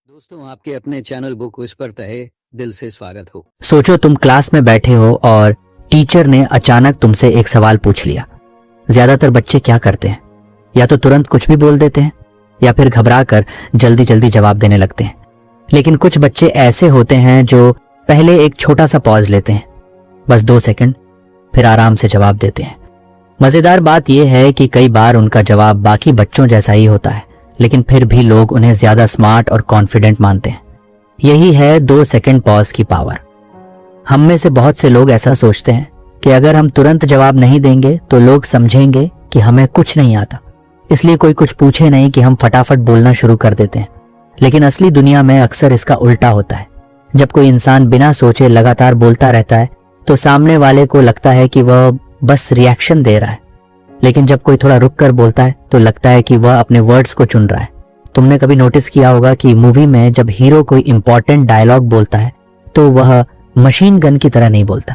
दोस्तों, आपके अपने चैनल बुक विस्पर तहे दिल से स्वागत हो। सोचो तुम क्लास में बैठे हो और टीचर ने अचानक तुमसे एक सवाल पूछ लिया। ज्यादातर बच्चे क्या करते हैं, या तो तुरंत कुछ भी बोल देते हैं या फिर घबरा कर जल्दी जल्दी जवाब देने लगते हैं। लेकिन कुछ बच्चे ऐसे होते हैं जो पहले एक छोटा सा पॉज लेते हैं, बस 2 सेकंड, फिर आराम से जवाब देते हैं। मजेदार बात यह है कि कई बार उनका जवाब बाकी बच्चों जैसा ही होता है, लेकिन फिर भी लोग उन्हें ज्यादा स्मार्ट और कॉन्फिडेंट मानते हैं। यही है 2 सेकंड पॉज की पावर। हम में से बहुत से लोग ऐसा सोचते हैं कि अगर हम तुरंत जवाब नहीं देंगे तो लोग समझेंगे कि हमें कुछ नहीं आता, इसलिए कोई कुछ पूछे नहीं कि हम फटाफट बोलना शुरू कर देते हैं। लेकिन असली दुनिया में अक्सर इसका उल्टा होता है। जब कोई इंसान बिना सोचे लगातार बोलता रहता है तो सामने वाले को लगता है कि वह बस रिएक्शन दे रहा है, लेकिन जब कोई थोड़ा रुक कर बोलता है तो लगता है कि वह अपने वर्ड्स को चुन रहा है। तुमने कभी नोटिस किया होगा कि मूवी में जब हीरो कोई इंपॉर्टेंट डायलॉग बोलता है तो वह मशीन गन की तरह नहीं बोलता।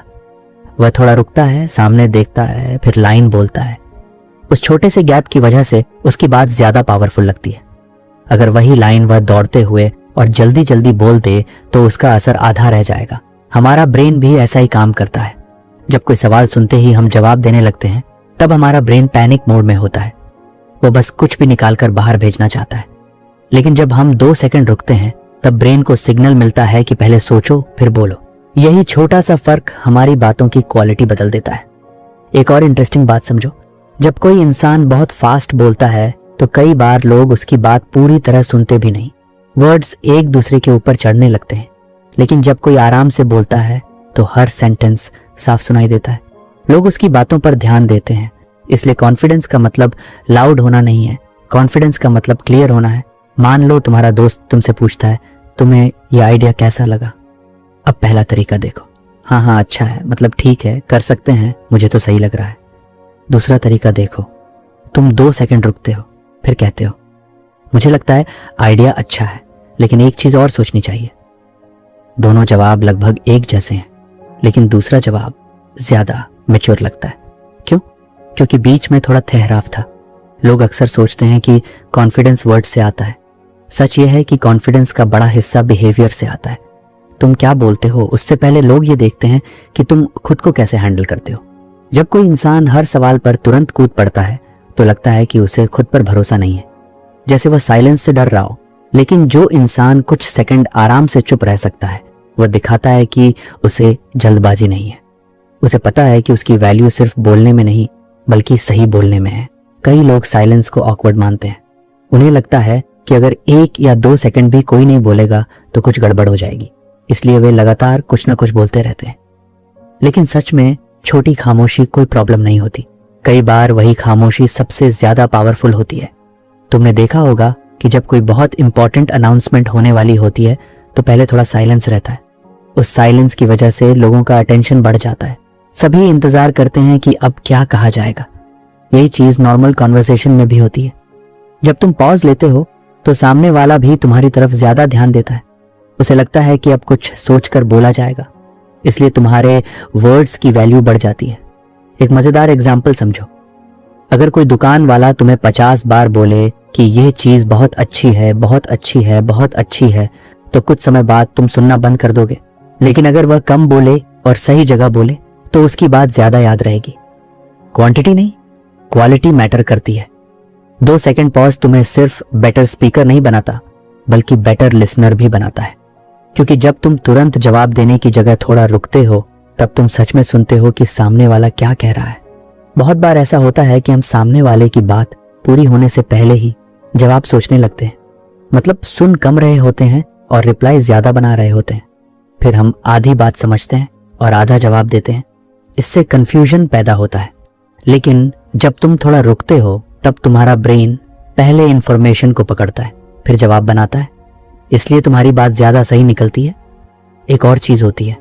वह थोड़ा रुकता है, सामने देखता है, फिर लाइन बोलता है। उस छोटे से गैप की वजह से उसकी बात ज्यादा पावरफुल लगती है। अगर वही लाइन वह दौड़ते हुए और जल्दी जल्दी बोल दे तो उसका असर आधा रह जाएगा। हमारा ब्रेन भी ऐसा ही काम करता है। जब कोई सवाल सुनते ही हम जवाब देने लगते हैं तब हमारा ब्रेन पैनिक मोड में होता है। वो बस कुछ भी निकालकर बाहर भेजना चाहता है। लेकिन जब हम 2 सेकंड रुकते हैं तब ब्रेन को सिग्नल मिलता है कि पहले सोचो फिर बोलो। यही छोटा सा फर्क हमारी बातों की क्वालिटी बदल देता है। एक और इंटरेस्टिंग बात समझो, जब कोई इंसान बहुत फास्ट बोलता है तो कई बार लोग उसकी बात पूरी तरह सुनते भी नहीं। वर्ड्स एक दूसरे के ऊपर चढ़ने लगते हैं। लेकिन जब कोई आराम से बोलता है तो हर सेंटेंस साफ सुनाई देता है। लोग उसकी बातों पर ध्यान देते हैं। इसलिए कॉन्फिडेंस का मतलब लाउड होना नहीं है, कॉन्फिडेंस का मतलब क्लियर होना है। मान लो तुम्हारा दोस्त तुमसे पूछता है, तुम्हें यह आइडिया कैसा लगा? अब पहला तरीका देखो, हाँ अच्छा है, मतलब ठीक है, कर सकते हैं, मुझे तो सही लग रहा है। दूसरा तरीका देखो, तुम 2 सेकंड रुकते हो, फिर कहते हो, मुझे लगता है आइडिया अच्छा है, लेकिन एक चीज और सोचनी चाहिए। दोनों जवाब लगभग एक जैसे हैं, लेकिन दूसरा जवाब ज्यादा मैच्योर लगता है। क्यों? क्योंकि बीच में थोड़ा ठहराव था। लोग अक्सर सोचते हैं कि कॉन्फिडेंस वर्ड से आता है। सच यह है कि कॉन्फिडेंस का बड़ा हिस्सा बिहेवियर से आता है। तुम क्या बोलते हो उससे पहले लोग ये देखते हैं कि तुम खुद को कैसे हैंडल करते हो। जब कोई इंसान हर सवाल पर तुरंत कूद पड़ता है तो लगता है कि उसे खुद पर भरोसा नहीं है, जैसे वह साइलेंस से डर रहा हो। लेकिन जो इंसान कुछ सेकंड आराम से चुप रह सकता है वह दिखाता है कि उसे जल्दबाजी नहीं है। उसे पता है कि उसकी वैल्यू सिर्फ बोलने में नहीं बल्कि सही बोलने में है। कई लोग साइलेंस को ऑकवर्ड मानते हैं। उन्हें लगता है कि अगर 1 या 2 सेकंड भी कोई नहीं बोलेगा तो कुछ गड़बड़ हो जाएगी, इसलिए वे लगातार कुछ ना कुछ बोलते रहते हैं। लेकिन सच में छोटी खामोशी कोई प्रॉब्लम नहीं होती। कई बार वही खामोशी सबसे ज्यादा पावरफुल होती है। तुमने देखा होगा कि जब कोई बहुत इंपॉर्टेंट अनाउंसमेंट होने वाली होती है तो पहले थोड़ा साइलेंस रहता है। उस साइलेंस की वजह से लोगों का अटेंशन बढ़ जाता है। सभी इंतजार करते हैं कि अब क्या कहा जाएगा। यही चीज नॉर्मल कॉन्वर्सेशन में भी होती है। जब तुम पॉज लेते हो तो सामने वाला भी तुम्हारी तरफ ज्यादा ध्यान देता है। उसे लगता है कि अब कुछ सोचकर बोला जाएगा, इसलिए तुम्हारे वर्ड्स की वैल्यू बढ़ जाती है। एक मजेदार एग्जाम्पल समझो। अगर कोई दुकान वाला तुम्हें 50 बार बोले कि यह चीज बहुत अच्छी है, बहुत अच्छी है, बहुत अच्छी है, तो कुछ समय बाद तुम सुनना बंद कर दोगे। लेकिन अगर वह कम बोले और सही जगह बोले तो उसकी बात ज्यादा याद रहेगी। क्वांटिटी नहीं, क्वालिटी मैटर करती है। 2 सेकंड पॉज तुम्हें सिर्फ बेटर स्पीकर नहीं बनाता बल्कि बेटर लिसनर भी बनाता है। क्योंकि जब तुम तुरंत जवाब देने की जगह थोड़ा रुकते हो तब तुम सच में सुनते हो कि सामने वाला क्या कह रहा है। बहुत बार ऐसा होता है कि हम सामने वाले की बात पूरी होने से पहले ही जवाब सोचने लगते हैं। मतलब सुन कम रहे होते हैं और रिप्लाई ज्यादा बना रहे होते हैं। फिर हम आधी बात समझते हैं और आधा जवाब देते हैं। इससे कंफ्यूजन पैदा होता है। लेकिन जब तुम थोड़ा रुकते हो तब तुम्हारा ब्रेन पहले इंफॉर्मेशन को पकड़ता है, फिर जवाब बनाता है। इसलिए तुम्हारी बात ज्यादा सही निकलती है। एक और चीज होती है,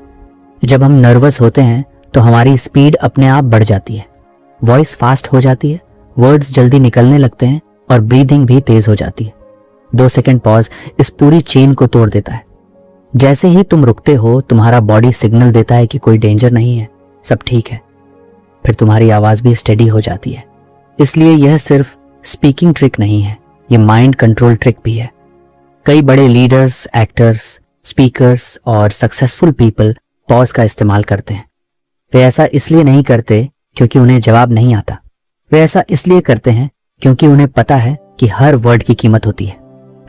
जब हम नर्वस होते हैं तो हमारी स्पीड अपने आप बढ़ जाती है। वॉइस फास्ट हो जाती है, वर्ड्स जल्दी निकलने लगते हैं और ब्रीदिंग भी तेज हो जाती है। 2 सेकंड पॉज इस पूरी चेन को तोड़ देता है। जैसे ही तुम रुकते हो तुम्हारा बॉडी सिग्नल देता है कि कोई डेंजर नहीं है, सब ठीक है। फिर तुम्हारी आवाज भी स्टेडी हो जाती है। इसलिए यह सिर्फ स्पीकिंग ट्रिक नहीं है, यह माइंड कंट्रोल ट्रिक भी है। कई बड़े लीडर्स, एक्टर्स, स्पीकर्स और सक्सेसफुल पीपल पॉज का इस्तेमाल करते हैं। वे ऐसा इसलिए नहीं करते क्योंकि उन्हें जवाब नहीं आता, वे ऐसा इसलिए करते हैं क्योंकि उन्हें पता है कि हर वर्ड की कीमत होती है।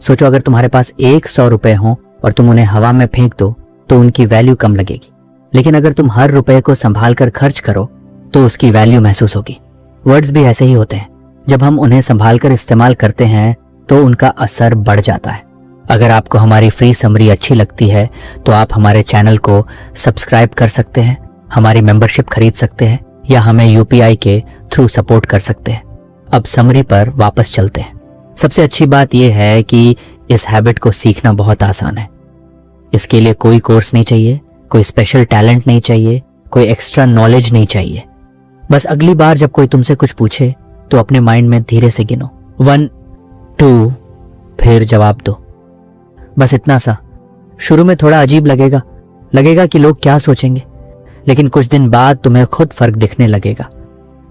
सोचो, अगर तुम्हारे पास 100 रुपए हों और तुम उन्हें हवा में फेंक दो तो उनकी वैल्यू कम लगेगी, लेकिन अगर तुम हर रुपए को संभाल कर खर्च करो तो उसकी वैल्यू महसूस होगी। वर्ड्स भी ऐसे ही होते हैं, जब हम उन्हें संभाल कर इस्तेमाल करते हैं तो उनका असर बढ़ जाता है। अगर आपको हमारी फ्री समरी अच्छी लगती है तो आप हमारे चैनल को सब्सक्राइब कर सकते हैं, हमारी मेंबरशिप खरीद सकते हैं या हमें यूपीआई के थ्रू सपोर्ट कर सकते हैं। अब समरी पर वापस चलते हैं। सबसे अच्छी बात यह है कि इस हैबिट को सीखना बहुत आसान है। इसके लिए कोई कोर्स नहीं चाहिए, कोई स्पेशल टैलेंट नहीं चाहिए, कोई एक्स्ट्रा नॉलेज नहीं चाहिए। बस अगली बार जब कोई तुमसे कुछ पूछे तो अपने माइंड में धीरे से गिनो 1 2, फिर जवाब दो। बस इतना सा। शुरू में थोड़ा अजीब लगेगा कि लोग क्या सोचेंगे, लेकिन कुछ दिन बाद तुम्हें खुद फर्क दिखने लगेगा।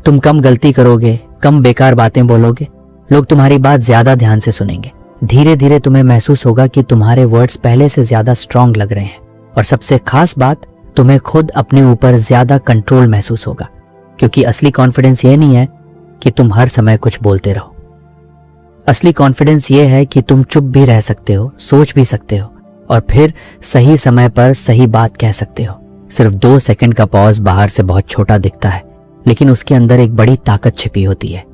तुम कम गलती करोगे, कम बेकार बातें बोलोगे, लोग तुम्हारी बात ज्यादा ध्यान से सुनेंगे। धीरे धीरे तुम्हें महसूस होगा कि तुम्हारे वर्ड्स पहले से ज्यादा स्ट्रांग लग रहे हैं, और सबसे खास बात, तुम्हें खुद अपने ऊपर ज्यादा कंट्रोल महसूस होगा। क्योंकि असली कॉन्फिडेंस ये नहीं है कि तुम हर समय कुछ बोलते रहो। असली कॉन्फिडेंस ये है कि तुम चुप भी रह सकते हो, सोच भी सकते हो, और फिर सही समय पर सही बात कह सकते हो। सिर्फ 2 सेकंड का पॉज बाहर से बहुत छोटा दिखता है, लेकिन उसके अंदर एक बड़ी ताकत छिपी होती है।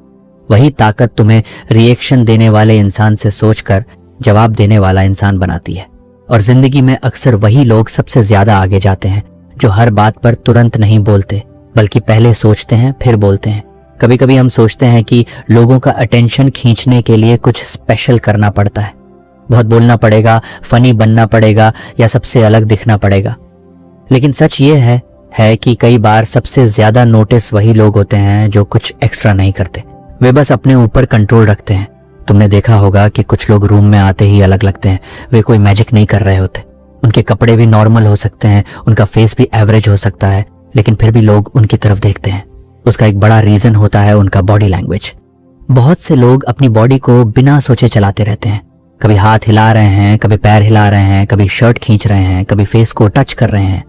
वही ताकत तुम्हें रिएक्शन देने वाले इंसान से सोचकर जवाब देने वाला इंसान बनाती है। और जिंदगी में अक्सर वही लोग सबसे ज्यादा आगे जाते हैं जो हर बात पर तुरंत नहीं बोलते, बल्कि पहले सोचते हैं फिर बोलते हैं। कभी कभी हम सोचते हैं कि लोगों का अटेंशन खींचने के लिए कुछ स्पेशल करना पड़ता है, बहुत बोलना पड़ेगा, फनी बनना पड़ेगा या सबसे अलग दिखना पड़ेगा। लेकिन सच ये है कि कई बार सबसे ज्यादा नोटिस वही लोग होते हैं जो कुछ एक्स्ट्रा नहीं करते। वे बस अपने ऊपर कंट्रोल रखते हैं। तुमने देखा होगा कि कुछ लोग रूम में आते ही अलग लगते हैं। वे कोई मैजिक नहीं कर रहे होते। उनके कपड़े भी नॉर्मल हो सकते हैं, उनका फेस भी एवरेज हो सकता है, लेकिन फिर भी लोग उनकी तरफ देखते हैं। उसका एक बड़ा रीजन होता है उनका बॉडी लैंग्वेज। बहुत से लोग अपनी बॉडी को बिना सोचे चलाते रहते हैं। कभी हाथ हिला रहे हैं, कभी पैर हिला रहे हैं, कभी शर्ट खींच रहे हैं, कभी फेस को टच कर रहे हैं।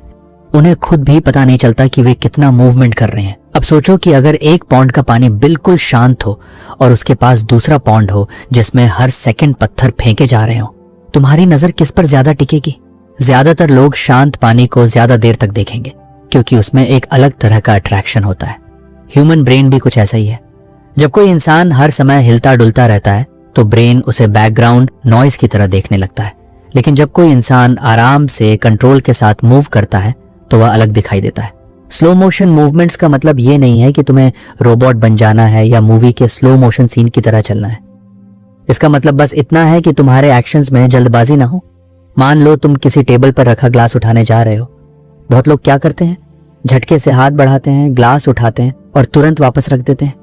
उन्हें खुद भी पता नहीं चलता कि वे कितना मूवमेंट कर रहे हैं। अब सोचो कि अगर 1 पॉन्ड का पानी बिल्कुल शांत हो और उसके पास दूसरा पॉन्ड हो जिसमें हर सेकंड पत्थर फेंके जा रहे हो, तुम्हारी नजर किस पर ज्यादा टिकेगी? ज्यादातर लोग शांत पानी को ज्यादा देर तक देखेंगे, क्योंकि उसमें एक अलग तरह का अट्रैक्शन होता है। ह्यूमन ब्रेन भी कुछ ऐसा ही है। जब कोई इंसान हर समय हिलता डुलता रहता है तो ब्रेन उसे बैकग्राउंड नॉइज की तरह देखने लगता है। लेकिन जब कोई इंसान आराम से कंट्रोल के साथ मूव करता है तो वह अलग दिखाई देता है। स्लो मोशन मूवमेंट्स का मतलब ये नहीं है कि तुम्हें रोबोट बन जाना है या मूवी के स्लो मोशन सीन की तरह चलना है। इसका मतलब बस इतना है कि तुम्हारे एक्शंस में जल्दबाजी ना हो। मान लो तुम किसी टेबल पर रखा ग्लास उठाने जा रहे हो। बहुत लोग क्या करते हैं, झटके से हाथ बढ़ाते हैं, ग्लास उठाते हैं और तुरंत वापस रख देते हैं।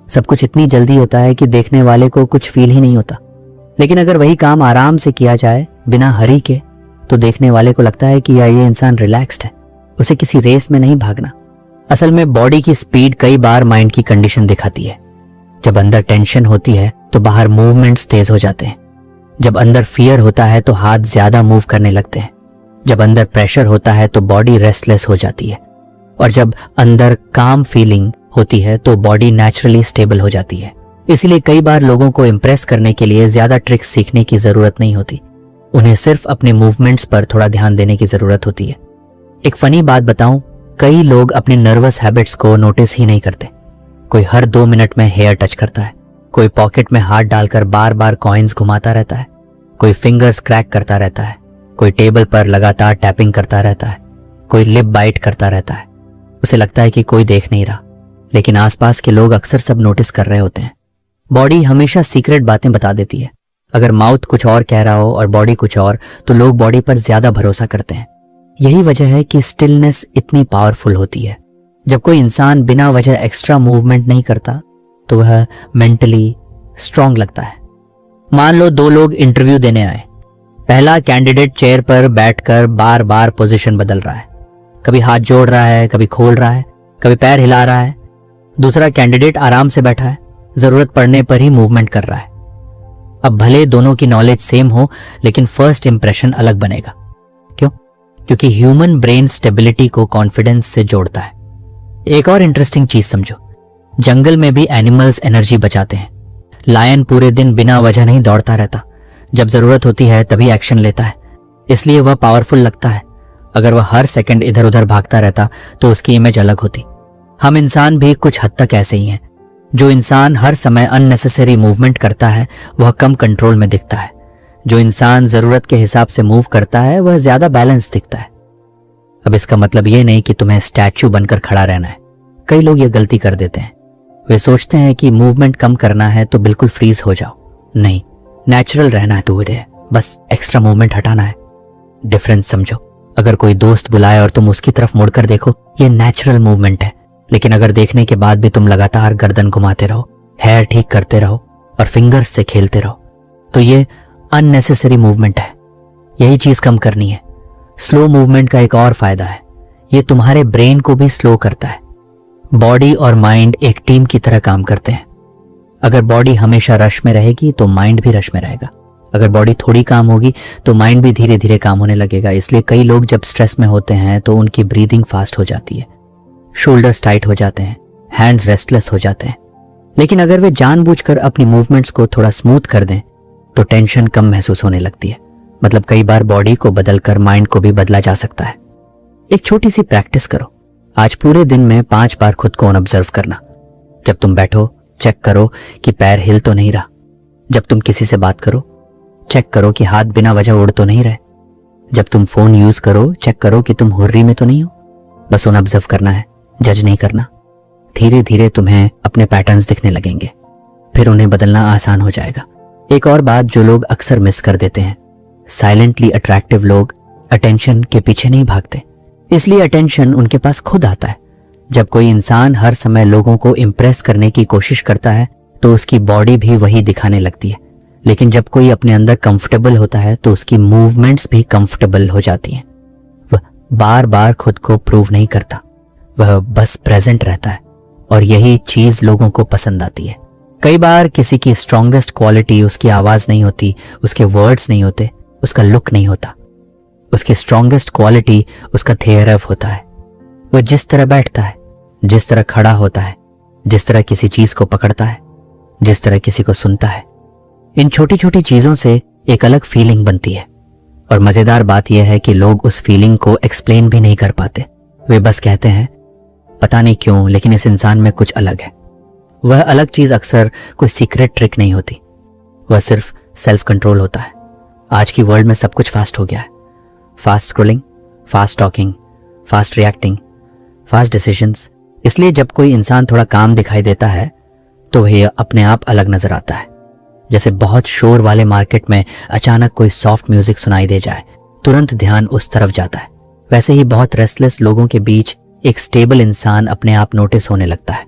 सब कुछ इतनी जल्दी होता है कि देखने वाले को कुछ फील ही नहीं होता। लेकिन अगर वही काम आराम से किया जाए, बिना हरी के, तो देखने वाले को लगता है कि ये इंसान रिलैक्स्ड है, उसे किसी रेस में नहीं भागना। असल में बॉडी की स्पीड कई बार माइंड की कंडीशन दिखाती है। जब अंदर टेंशन होती है तो बाहर मूवमेंट्स तेज हो जाते हैं। जब अंदर फियर होता है तो हाथ ज्यादा मूव करने लगते हैं। जब अंदर प्रेशर होता है तो बॉडी रेस्टलेस हो जाती है। और जब अंदर काम फीलिंग होती है तो बॉडी नेचुरली स्टेबल हो जाती है। इसलिए कई बार लोगों को इम्प्रेस करने के लिए ज्यादा ट्रिक्स सीखने की जरूरत नहीं होती। उन्हें सिर्फ अपने मूवमेंट्स पर थोड़ा ध्यान देने की जरूरत होती है। एक फनी बात बताऊं, कई लोग अपने नर्वस हैबिट्स को नोटिस ही नहीं करते। कोई हर 2 मिनट में हेयर टच करता है, कोई पॉकेट में हाथ डालकर बार बार कॉइन्स घुमाता रहता है, कोई फिंगर्स क्रैक करता रहता है, कोई टेबल पर लगातार टैपिंग करता रहता है, कोई लिप बाइट करता रहता है। उसे लगता है कि कोई देख नहीं रहा, लेकिन आसपास के लोग अक्सर सब नोटिस कर रहे होते हैं। बॉडी हमेशा सीक्रेट बातें बता देती है। अगर माउथ कुछ और कह रहा हो और बॉडी कुछ और, तो लोग बॉडी पर ज्यादा भरोसा करते हैं। यही वजह है कि स्टिलनेस इतनी पावरफुल होती है। जब कोई इंसान बिना वजह एक्स्ट्रा मूवमेंट नहीं करता तो वह मेंटली स्ट्रांग लगता है। मान लो 2 लोग इंटरव्यू देने आए। पहला कैंडिडेट चेयर पर बैठकर बार बार पोजीशन बदल रहा है, कभी हाथ जोड़ रहा है, कभी खोल रहा है, कभी पैर हिला रहा है। दूसरा कैंडिडेट आराम से बैठा है, जरूरत पड़ने पर ही मूवमेंट कर रहा है। अब भले दोनों की नॉलेज सेम हो, लेकिन फर्स्ट इंप्रेशन अलग बनेगा। क्यों? क्योंकि ह्यूमन ब्रेन स्टेबिलिटी को कॉन्फिडेंस से जोड़ता है। एक और इंटरेस्टिंग चीज समझो, जंगल में भी एनिमल्स एनर्जी बचाते हैं। लायन पूरे दिन बिना वजह नहीं दौड़ता रहता, जब जरूरत होती है तभी एक्शन लेता है, इसलिए वह पावरफुल लगता है। अगर वह हर सेकंड इधर उधर भागता रहता तो उसकी इमेज अलग होती। हम इंसान भी कुछ हद तक ऐसे ही हैं। जो इंसान हर समय अननेसेसरी मूवमेंट करता है वह कम कंट्रोल में दिखता है। जो इंसान जरूरत के हिसाब से मूव करता है वह ज्यादा बैलेंस दिखता है। अब इसका मतलब ये नहीं कि तुम्हें स्टैचू बनकर खड़ा रहना है। कई लोग ये गलती कर देते हैं। वे सोचते हैं कि मूवमेंट कम करना है तो बिल्कुल फ्रीज हो जाओ। नहीं, नेचुरल रहना है तो है, बस एक्स्ट्रा मूवमेंट हटाना है। डिफरेंस समझो। अगर कोई दोस्त बुलाए और तुम उसकी तरफ मुड़कर देखो, ये नेचुरल मूवमेंट है। लेकिन अगर देखने के बाद भी तुम लगातार गर्दन घुमाते रहो, हेयर ठीक करते रहो और फिंगर्स से खेलते रहो, तो ये अननेसेसरी मूवमेंट है। यही चीज कम करनी है। स्लो मूवमेंट का एक और फायदा है, ये तुम्हारे ब्रेन को भी स्लो करता है। बॉडी और माइंड एक टीम की तरह काम करते हैं। अगर बॉडी हमेशा रश में रहेगी तो माइंड भी रश में रहेगा। अगर बॉडी थोड़ी काम होगी तो माइंड भी धीरे धीरे काम होने लगेगा। इसलिए कई लोग जब स्ट्रेस में होते हैं तो उनकी ब्रीदिंग फास्ट हो जाती है, शोल्डर्स टाइट हो जाते हैं, हैंड्स रेस्टलेस हो जाते हैं। लेकिन अगर वे जानबूझकर अपनी मूवमेंट्स को थोड़ा स्मूथ कर दें तो टेंशन कम महसूस होने लगती है। मतलब कई बार बॉडी को बदलकर माइंड को भी बदला जा सकता है। एक छोटी सी प्रैक्टिस करो। आज पूरे दिन में 5 बार खुद को ऑब्जर्व करना। जब तुम बैठो चेक करो कि पैर हिल तो नहीं रहा। जब तुम किसी से बात करो चेक करो कि हाथ बिना वजह उड़ तो नहीं रहे। जब तुम फोन यूज करो चेक करो कि तुम हुर्री में तो नहीं हो। बस उन्हें ऑब्जर्व करना है, जज नहीं करना। धीरे धीरे तुम्हें अपने पैटर्न्स दिखने लगेंगे, फिर उन्हें बदलना आसान हो जाएगा। एक और बात जो लोग अक्सर मिस कर देते हैं, साइलेंटली अट्रैक्टिव लोग अटेंशन के पीछे नहीं भागते, इसलिए अटेंशन उनके पास खुद आता है। जब कोई इंसान हर समय लोगों को इंप्रेस करने की कोशिश करता है तो उसकी बॉडी भी वही दिखाने लगती है। लेकिन जब कोई अपने अंदर कंफर्टेबल होता है तो उसकी मूवमेंट्स भी कंफर्टेबल हो जाती हैं। वह बार बार खुद को प्रूव नहीं करता, वह बस प्रेजेंट रहता है और यही चीज लोगों को पसंद आती है। कई बार किसी की स्ट्रॉन्गेस्ट क्वालिटी उसकी आवाज नहीं होती, उसके वर्ड्स नहीं होते, उसका लुक नहीं होता। उसकी स्ट्रॉन्गेस्ट क्वालिटी उसका थियरव होता है। वह जिस तरह बैठता है, जिस तरह खड़ा होता है, जिस तरह किसी चीज को पकड़ता है, जिस तरह किसी को सुनता है। इन छोटी छोटी चीजों से एक अलग फीलिंग बनती है। और मजेदार बात यह है कि लोग उस फीलिंग को एक्सप्लेन भी नहीं कर पाते। वे बस कहते हैं पता नहीं क्यों, लेकिन इस इंसान में कुछ अलग है। वह अलग चीज अक्सर कोई सीक्रेट ट्रिक नहीं होती, वह सिर्फ सेल्फ कंट्रोल होता है। आज की वर्ल्ड में सब कुछ फास्ट हो गया है। Fast scrolling, fast talking, fast reacting, fast decisions. इसलिए जब कोई इंसान थोड़ा काम दिखाई देता है तो वह अपने आप अलग नजर आता है। जैसे बहुत शोर वाले मार्केट में अचानक कोई सॉफ्ट म्यूजिक सुनाई दे जाए, तुरंत ध्यान उस तरफ जाता है। वैसे ही बहुत रेस्टलेस लोगों के बीच एक स्टेबल इंसान अपने आप नोटिस होने लगता है।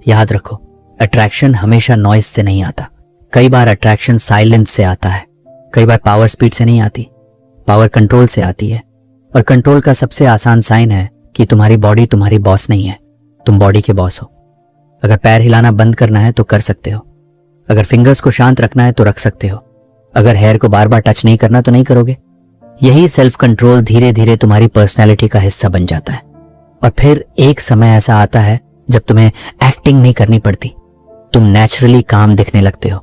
याद रखो, अट्रैक्शन हमेशा नॉइज से नहीं आता। कई बार अट्रैक्शन साइलेंस से आता है। कई बार पावर स्पीड से नहीं आती, पावर कंट्रोल से आती है। और कंट्रोल का सबसे आसान साइन है कि तुम्हारी बॉडी तुम्हारी बॉस नहीं है, तुम बॉडी के बॉस हो। अगर पैर हिलाना बंद करना है तो कर सकते हो। अगर फिंगर्स को शांत रखना है तो रख सकते हो। अगर हेयर को बार बार टच नहीं करना तो नहीं करोगे। यही सेल्फ कंट्रोल धीरे धीरे तुम्हारी पर्सनैलिटी का हिस्सा बन जाता है। और फिर एक समय ऐसा आता है जब तुम्हें एक्टिंग नहीं करनी पड़ती, तुम नेचुरली काम दिखने लगते हो।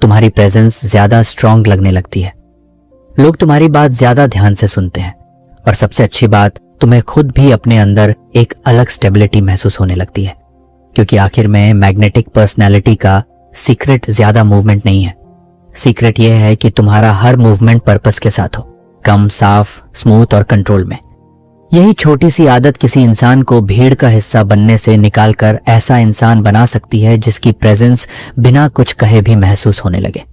तुम्हारी प्रेजेंस ज्यादा स्ट्रांग लगने लगती है। लोग तुम्हारी बात ज्यादा ध्यान से सुनते हैं। और सबसे अच्छी बात, तुम्हें खुद भी अपने अंदर एक अलग स्टेबिलिटी महसूस होने लगती है। क्योंकि आखिर में मैग्नेटिक पर्सनैलिटी का सीक्रेट ज्यादा मूवमेंट नहीं है। सीक्रेट यह है कि तुम्हारा हर मूवमेंट पर्पस के साथ हो, कम, साफ, स्मूथ और कंट्रोल में। यही छोटी सी आदत किसी इंसान को भीड़ का हिस्सा बनने से निकालकर ऐसा इंसान बना सकती है जिसकी प्रेजेंस बिना कुछ कहे भी महसूस होने लगे।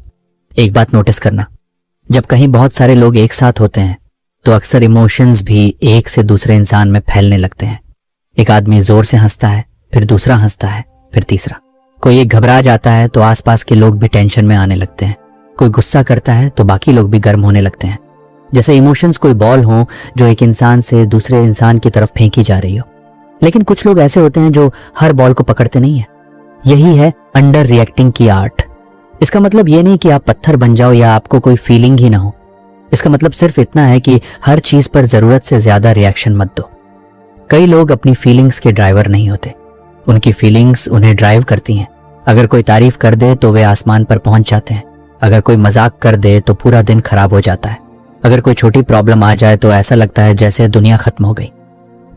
एक बात नोटिस करना, जब कहीं बहुत सारे लोग एक साथ होते हैं तो अक्सर इमोशंस भी एक से दूसरे इंसान में फैलने लगते हैं। एक आदमी जोर से हंसता है, फिर दूसरा हंसता है, फिर तीसरा। कोई एक घबरा जाता है तो आसपास के लोग भी टेंशन में आने लगते हैं। कोई गुस्सा करता है तो बाकी लोग भी गर्म होने लगते हैं। जैसे इमोशंस कोई बॉल हो जो एक इंसान से दूसरे इंसान की तरफ फेंकी जा रही हो। लेकिन कुछ लोग ऐसे होते हैं जो हर बॉल को पकड़ते नहीं है। यही है अंडर रिएक्टिंग की आर्ट। इसका मतलब ये नहीं कि आप पत्थर बन जाओ या आपको कोई फीलिंग ही ना हो। इसका मतलब सिर्फ इतना है कि हर चीज पर जरूरत से ज्यादा रिएक्शन मत दो। कई लोग अपनी फीलिंग्स के ड्राइवर नहीं होते, उनकी फीलिंग्स उन्हें ड्राइव करती हैं। अगर कोई तारीफ कर दे तो वे आसमान पर पहुंच जाते हैं, अगर कोई मजाक कर दे तो पूरा दिन खराब हो जाता है, अगर कोई छोटी प्रॉब्लम आ जाए तो ऐसा लगता है जैसे दुनिया खत्म हो गई।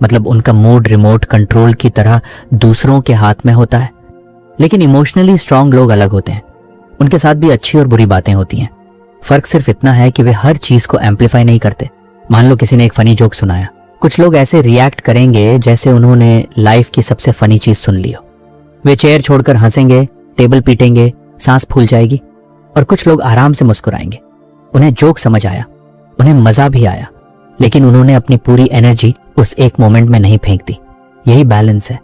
मतलब उनका मूड रिमोट कंट्रोल की तरह दूसरों के हाथ में होता है। लेकिन इमोशनली स्ट्रांग लोग अलग होते हैं, उनके साथ भी अच्छी और बुरी बातें होती हैं। फर्क सिर्फ इतना है कि वे हर चीज को एम्पलीफाई नहीं करते। मान लो किसी ने एक फनी जोक सुनाया, कुछ लोग ऐसे रिएक्ट करेंगे जैसे उन्होंने लाइफ की सबसे फनी चीज सुन ली हो। वे चेयर छोड़कर हंसेंगे, टेबल पीटेंगे, सांस फूल जाएगी। और कुछ लोग आराम से मुस्कुराएंगे, उन्हें जोक समझ आया, उन्हें मजा भी आया, लेकिन उन्होंने अपनी पूरी एनर्जी उस एक मोमेंट में नहीं फेंक दी। यही बैलेंस है।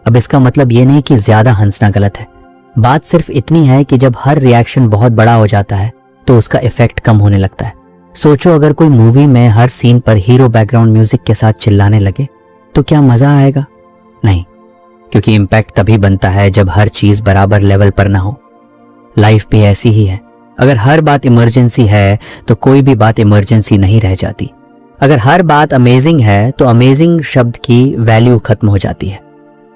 अब इसका मतलब ये नहीं कि ज्यादा हंसना गलत है, बात सिर्फ इतनी है कि जब हर रिएक्शन बहुत बड़ा हो जाता है तो उसका इफेक्ट कम होने लगता है। सोचो अगर कोई मूवी में हर सीन पर हीरो बैकग्राउंड म्यूजिक के साथ चिल्लाने लगे तो क्या मजा आएगा? नहीं, क्योंकि इम्पैक्ट तभी बनता है जब हर चीज बराबर लेवल पर ना हो। लाइफ भी ऐसी ही है। अगर हर बात इमरजेंसी है तो कोई भी बात इमरजेंसी नहीं रह जाती। अगर हर बात अमेजिंग है तो अमेजिंग शब्द की वैल्यू खत्म हो जाती है।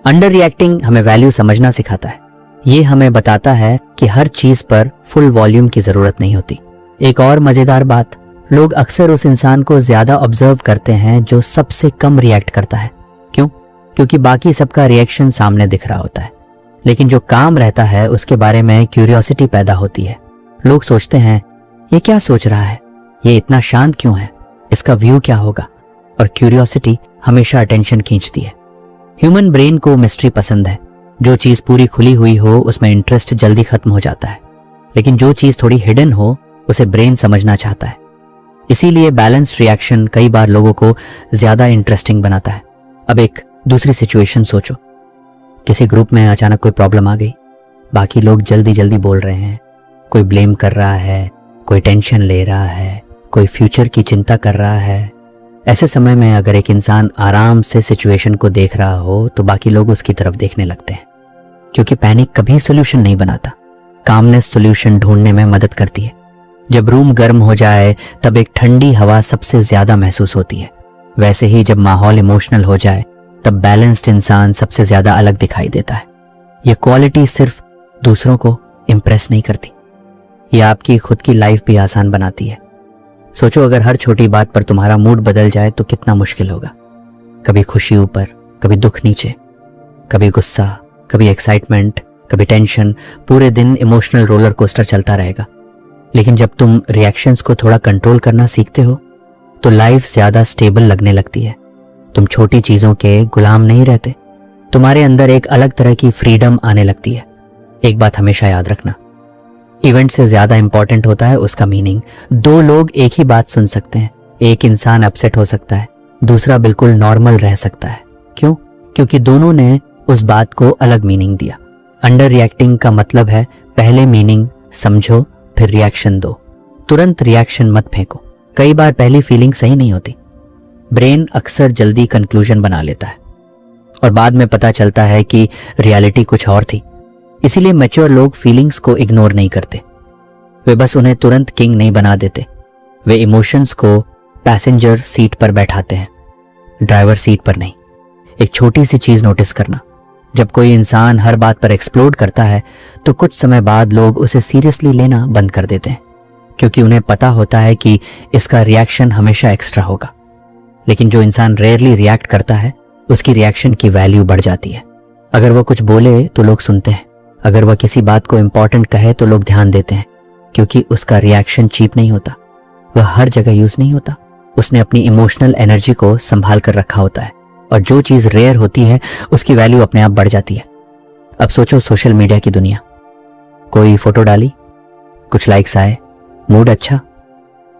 अंडर रिएक्टिंग हमें वैल्यू समझना सिखाता है। ये हमें बताता है कि हर चीज पर फुल वॉल्यूम की जरूरत नहीं होती। एक और मजेदार बात, लोग अक्सर उस इंसान को ज्यादा ऑब्जर्व करते हैं जो सबसे कम रिएक्ट करता है। क्यों? क्योंकि बाकी सबका रिएक्शन सामने दिख रहा होता है, लेकिन जो काम रहता है उसके बारे में क्यूरियोसिटी पैदा होती है। लोग सोचते हैं ये क्या सोच रहा है, ये इतना शांत क्यों है, इसका व्यू क्या होगा? और क्यूरियोसिटी हमेशा अटेंशन खींचती है। ह्यूमन ब्रेन को मिस्ट्री पसंद है। जो चीज पूरी खुली हुई हो उसमें इंटरेस्ट जल्दी खत्म हो जाता है, लेकिन जो चीज थोड़ी हिडन हो उसे ब्रेन समझना चाहता है। इसीलिए बैलेंस्ड रिएक्शन कई बार लोगों को ज्यादा इंटरेस्टिंग बनाता है। अब एक दूसरी सिचुएशन सोचो, किसी ग्रुप में अचानक कोई प्रॉब्लम आ गई, बाकी लोग जल्दी जल्दी बोल रहे हैं, कोई ब्लेम कर रहा है, कोई टेंशन ले रहा है, कोई फ्यूचर की चिंता कर रहा है। ऐसे समय में अगर एक इंसान आराम से सिचुएशन को देख रहा हो तो बाकी लोग उसकी तरफ देखने लगते हैं, क्योंकि पैनिक कभी सॉल्यूशन नहीं बनाता, कामनेस सॉल्यूशन ढूंढने में मदद करती है। जब रूम गर्म हो जाए तब एक ठंडी हवा सबसे ज्यादा महसूस होती है। वैसे ही जब माहौल इमोशनल हो जाए तब बैलेंस्ड इंसान सबसे ज्यादा अलग दिखाई देता है। यह क्वालिटी सिर्फ दूसरों को इंप्रेस नहीं करती, यह आपकी खुद की लाइफ भी आसान बनाती है। सोचो अगर हर छोटी बात पर तुम्हारा मूड बदल जाए तो कितना मुश्किल होगा। कभी खुशी ऊपर, कभी दुख नीचे, कभी गुस्सा, कभी एक्साइटमेंट, कभी टेंशन। पूरे दिन इमोशनल रोलर कोस्टर चलता रहेगा। लेकिन जब तुम रिएक्शंस को थोड़ा कंट्रोल करना सीखते हो तो लाइफ ज्यादा स्टेबल लगने लगती है। तुम छोटी चीजों के गुलाम नहीं रहते, तुम्हारे अंदर एक अलग तरह की फ्रीडम आने लगती है। एक बात हमेशा याद रखना, इवेंट से ज्यादा इंपॉर्टेंट होता है उसका मीनिंग। दो लोग एक ही बात सुन सकते हैं, एक इंसान अपसेट हो सकता है, दूसरा बिल्कुल नॉर्मल रह सकता है। क्यों? क्योंकि दोनों ने उस बात को अलग मीनिंग दिया। अंडर रिएक्टिंग का मतलब है पहले मीनिंग समझो फिर रिएक्शन दो, तुरंत रिएक्शन मत फेंको। कई बार पहली फीलिंग सही नहीं होती, ब्रेन अक्सर जल्दी कंक्लूजन बना लेता है और बाद में पता चलता है कि रियलिटी कुछ और थी। इसीलिए मैच्योर लोग फीलिंग्स को इग्नोर नहीं करते, वे बस उन्हें तुरंत किंग नहीं बना देते। वे इमोशंस को पैसेंजर सीट पर बैठाते हैं, ड्राइवर सीट पर नहीं। एक छोटी सी चीज नोटिस करना, जब कोई इंसान हर बात पर एक्सप्लोड करता है तो कुछ समय बाद लोग उसे सीरियसली लेना बंद कर देते हैं, क्योंकि उन्हें पता होता है कि इसका रिएक्शन हमेशा एक्स्ट्रा होगा। लेकिन जो इंसान रेयरली रिएक्ट करता है उसकी रिएक्शन की वैल्यू बढ़ जाती है। अगर वो कुछ बोले तो लोग सुनते हैं, अगर वह किसी बात को इंपॉर्टेंट कहे तो लोग ध्यान देते हैं, क्योंकि उसका रिएक्शन चीप नहीं होता, वह हर जगह यूज नहीं होता। उसने अपनी इमोशनल एनर्जी को संभाल कर रखा होता है, और जो चीज रेयर होती है उसकी वैल्यू अपने आप बढ़ जाती है। अब सोचो सोशल मीडिया की दुनिया, कोई फोटो डाली, कुछ लाइक्स आए, मूड अच्छा,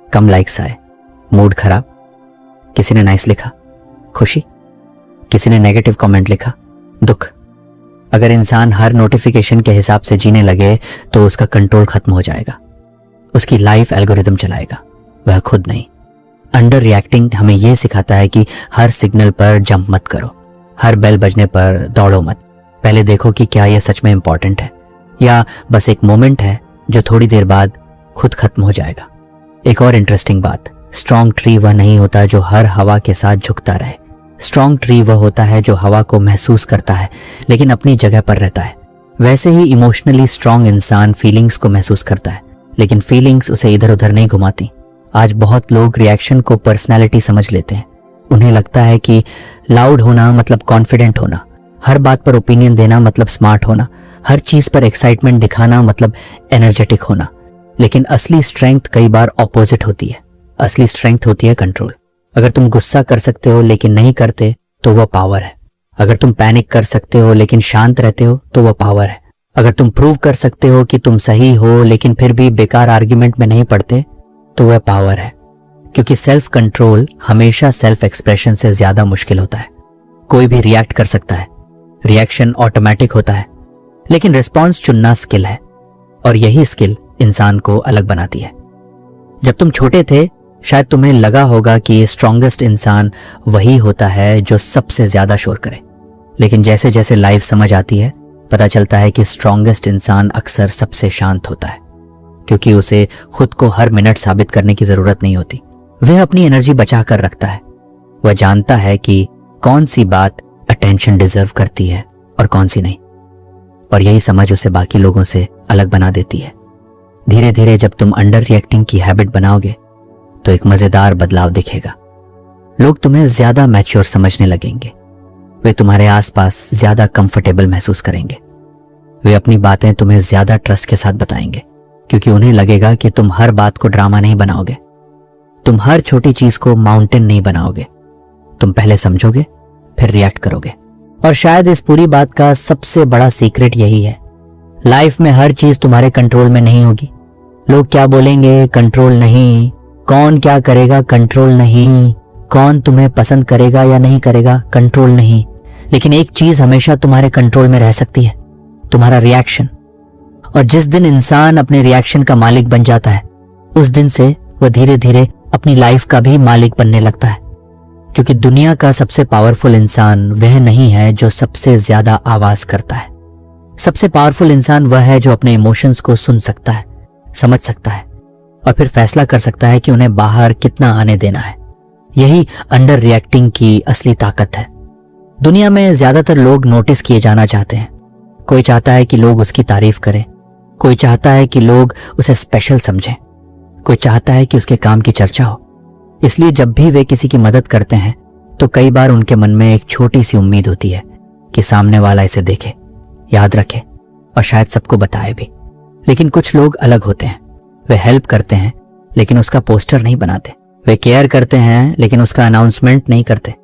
कम लाइक्स आए, मूड खराब। किसी ने नाइस लिखा, खुशी, किसी ने नेगेटिव कमेंट लिखा, दुख। अगर इंसान हर नोटिफिकेशन के हिसाब से जीने लगे तो उसका कंट्रोल खत्म हो जाएगा, उसकी लाइफ एल्गोरिदम चलाएगा, वह खुद नहीं। अंडर रिएक्टिंग हमें यह सिखाता है कि हर सिग्नल पर जंप मत करो, हर बेल बजने पर दौड़ो मत। पहले देखो कि क्या यह सच में इंपॉर्टेंट है या बस एक मोमेंट है जो थोड़ी देर बाद खुद खत्म हो जाएगा। एक और इंटरेस्टिंग बात, स्ट्रॉन्ग ट्री वह नहीं होता जो हर हवा के साथ झुकता रहे। स्ट्रॉन्ग ट्री वह होता है जो हवा को महसूस करता है लेकिन अपनी जगह पर रहता है। वैसे ही इमोशनली स्ट्रॉन्ग इंसान फीलिंग्स को महसूस करता है लेकिन फीलिंग्स उसे इधर उधर नहीं घुमाती। आज बहुत लोग रिएक्शन को पर्सनैलिटी समझ लेते हैं। उन्हें लगता है कि लाउड होना मतलब कॉन्फिडेंट होना, हर बात पर ओपिनियन देना मतलब स्मार्ट होना, हर चीज पर एक्साइटमेंट दिखाना मतलब एनर्जेटिक होना। लेकिन असली स्ट्रेंथ कई बार ऑपोजिट होती है। असली स्ट्रेंथ होती है कंट्रोल। अगर तुम गुस्सा कर सकते हो लेकिन नहीं करते तो वह पावर है। अगर तुम पैनिक कर सकते हो लेकिन शांत रहते हो तो वह पावर है। अगर तुम प्रूव कर सकते हो कि तुम सही हो लेकिन फिर भी बेकार आर्ग्यूमेंट में नहीं पड़ते तो वह पावर है। क्योंकि सेल्फ कंट्रोल हमेशा सेल्फ एक्सप्रेशन से ज्यादा मुश्किल होता है। कोई भी रिएक्ट कर सकता है, रिएक्शन ऑटोमेटिक होता है, लेकिन रिस्पॉन्स चुनना स्किल है और यही स्किल इंसान को अलग बनाती है। जब तुम छोटे थे शायद तुम्हें लगा होगा कि स्ट्रॉन्गेस्ट इंसान वही होता है जो सबसे ज्यादा शोर करे, लेकिन जैसे जैसे लाइफ समझ आती है पता चलता है कि स्ट्रॉन्गेस्ट इंसान अक्सर सबसे शांत होता है, क्योंकि उसे खुद को हर मिनट साबित करने की जरूरत नहीं होती। वह अपनी एनर्जी बचा कर रखता है। वह जानता है कि कौन सी बात अटेंशन डिजर्व करती है और कौन सी नहीं, और यही समझ उसे बाकी लोगों से अलग बना देती है। धीरे धीरे जब तुम अंडर रिएक्टिंग की हैबिट बनाओगे तो एक मजेदार बदलाव दिखेगा। लोग तुम्हें ज्यादा मैच्योर समझने लगेंगे। वे तुम्हारे आसपास ज्यादा कंफर्टेबल महसूस करेंगे। वे अपनी बातें तुम्हें ज्यादा ट्रस्ट के साथ बताएंगे, क्योंकि उन्हें लगेगा कि तुम हर बात को ड्रामा नहीं बनाओगे। तुम हर छोटी चीज को माउंटेन नहीं बनाओगे। तुम पहले समझोगे फिर रिएक्ट करोगे। और शायद इस पूरी बात का सबसे बड़ा सीक्रेट यही है, लाइफ में हर चीज तुम्हारे कंट्रोल में नहीं होगी। लोग क्या बोलेंगे, कंट्रोल नहीं। कौन क्या करेगा, कंट्रोल नहीं। कौन तुम्हें पसंद करेगा या नहीं करेगा, कंट्रोल नहीं। लेकिन एक चीज हमेशा तुम्हारे कंट्रोल में रह सकती है, तुम्हारा रिएक्शन। और जिस दिन इंसान अपने रिएक्शन का मालिक बन जाता है उस दिन से वह धीरे धीरे अपनी लाइफ का भी मालिक बनने लगता है। क्योंकि दुनिया का सबसे पावरफुल इंसान वह नहीं है जो सबसे ज्यादा आवाज करता है। सबसे पावरफुल इंसान वह है जो अपने इमोशंस को सुन सकता है, समझ सकता है और फिर फैसला कर सकता है कि उन्हें बाहर कितना आने देना है। यही अंडर रिएक्टिंग की असली ताकत है। दुनिया में ज्यादातर लोग नोटिस किए जाना चाहते हैं। कोई चाहता है कि लोग उसकी तारीफ करें, कोई चाहता है कि लोग उसे स्पेशल समझें, कोई चाहता है कि उसके काम की चर्चा हो। इसलिए जब भी वे किसी की मदद करते हैं तो कई बार उनके मन में एक छोटी सी उम्मीद होती है कि सामने वाला इसे देखे, याद रखे और शायद सबको बताए भी। लेकिन कुछ लोग अलग होते हैं। वे हेल्प करते हैं लेकिन उसका पोस्टर नहीं बनाते। वे केयर करते हैं लेकिन उसका अनाउंसमेंट नहीं करते।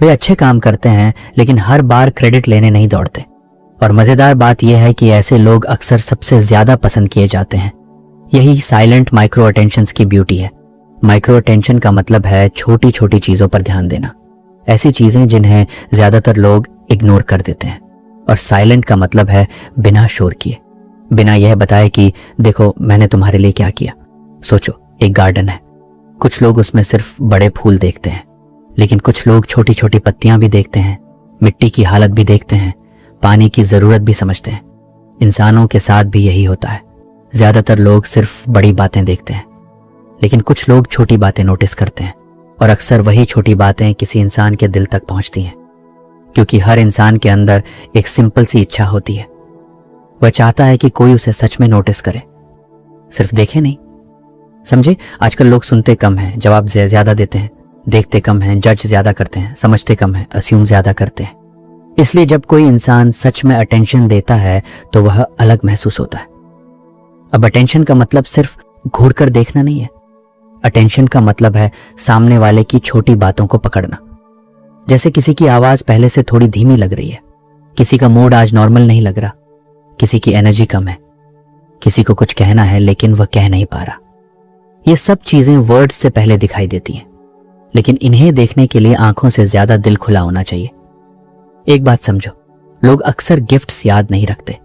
वे अच्छे काम करते हैं लेकिन हर बार क्रेडिट लेने नहीं दौड़ते। और मजेदार बात यह है कि ऐसे लोग अक्सर सबसे ज्यादा पसंद किए जाते हैं। यही साइलेंट माइक्रो अटेंशंस की ब्यूटी है। माइक्रो अटेंशन का मतलब है छोटी छोटी चीजों पर ध्यान देना, ऐसी चीजें जिन्हें ज्यादातर लोग इग्नोर कर देते हैं। और साइलेंट का मतलब है बिना शोर किए, बिना यह बताए कि देखो मैंने तुम्हारे लिए क्या किया। सोचो, एक गार्डन है, कुछ लोग उसमें सिर्फ बड़े फूल देखते हैं, लेकिन कुछ लोग छोटी छोटी पत्तियां भी देखते हैं, मिट्टी की हालत भी देखते हैं, पानी की जरूरत भी समझते हैं। इंसानों के साथ भी यही होता है। ज्यादातर लोग सिर्फ बड़ी बातें देखते हैं, लेकिन कुछ लोग छोटी बातें नोटिस करते हैं। और अक्सर वही छोटी बातें किसी इंसान के दिल तक पहुंचती हैं, क्योंकि हर इंसान के अंदर एक सिंपल सी इच्छा होती है। वह चाहता है कि कोई उसे सच में नोटिस करे, सिर्फ देखे नहीं। समझे, आजकल लोग सुनते कम हैं, जवाब ज्यादा देते हैं, देखते कम हैं, जज ज्यादा करते हैं, समझते कम हैं, अस्यूम ज्यादा करते हैं। इसलिए जब कोई इंसान सच में अटेंशन देता है तो वह अलग महसूस होता है। अब अटेंशन का मतलब सिर्फ घूर कर देखना नहीं है। अटेंशन का मतलब है सामने वाले की छोटी बातों को पकड़ना। जैसे किसी की आवाज पहले से थोड़ी धीमी लग रही है, किसी का मूड आज नॉर्मल नहीं लग रहा, किसी की एनर्जी कम है, किसी को कुछ कहना है लेकिन वह कह नहीं पा रहा। ये सब चीजें वर्ड्स से पहले दिखाई देती हैं, लेकिन इन्हें देखने के लिए आंखों से ज्यादा दिल खुला होना चाहिए। एक बात समझो, लोग अक्सर गिफ्ट्स याद नहीं रखते,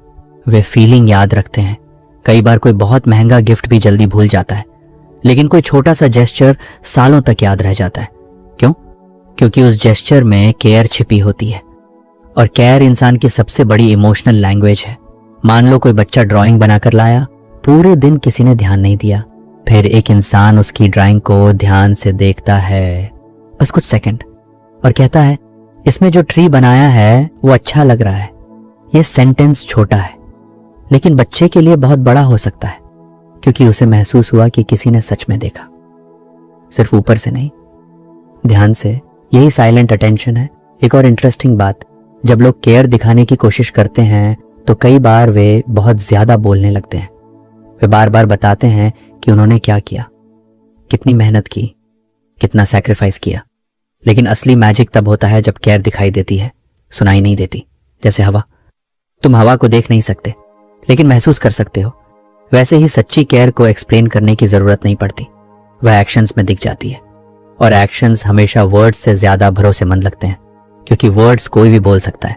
वे फीलिंग याद रखते हैं। कई बार कोई बहुत महंगा गिफ्ट भी जल्दी भूल जाता है, लेकिन कोई छोटा सा जेस्चर सालों तक याद रह जाता है। क्यों? क्योंकि उस जेस्चर में केयर छिपी होती है, और केयर इंसान की सबसे बड़ी इमोशनल लैंग्वेज है। मान लो कोई बच्चा ड्राइंग बनाकर लाया, पूरे दिन किसी ने ध्यान नहीं दिया। फिर एक इंसान उसकी ड्राइंग को ध्यान से देखता है, बस कुछ सेकंड, और कहता है, इसमें जो ट्री बनाया है वो अच्छा लग रहा है। यह सेंटेंस छोटा है, लेकिन बच्चे के लिए बहुत बड़ा हो सकता है, क्योंकि उसे महसूस हुआ कि किसी ने सच में देखा, सिर्फ ऊपर से नहीं, ध्यान से। यही साइलेंट अटेंशन है। एक और इंटरेस्टिंग बात, जब लोग केयर दिखाने की कोशिश करते हैं तो कई बार वे बहुत ज्यादा बोलने लगते हैं। वे बार बार बताते हैं कि उन्होंने क्या किया, कितनी मेहनत की, कितना सैक्रिफाइस किया। लेकिन असली मैजिक तब होता है जब केयर दिखाई देती है, सुनाई नहीं देती। जैसे हवा, तुम हवा को देख नहीं सकते लेकिन महसूस कर सकते हो। वैसे ही सच्ची केयर को एक्सप्लेन करने की जरूरत नहीं पड़ती, वह एक्शंस में दिख जाती है। और एक्शंस हमेशा वर्ड्स से ज्यादा भरोसेमंद लगते हैं, क्योंकि वर्ड्स कोई भी बोल सकता है,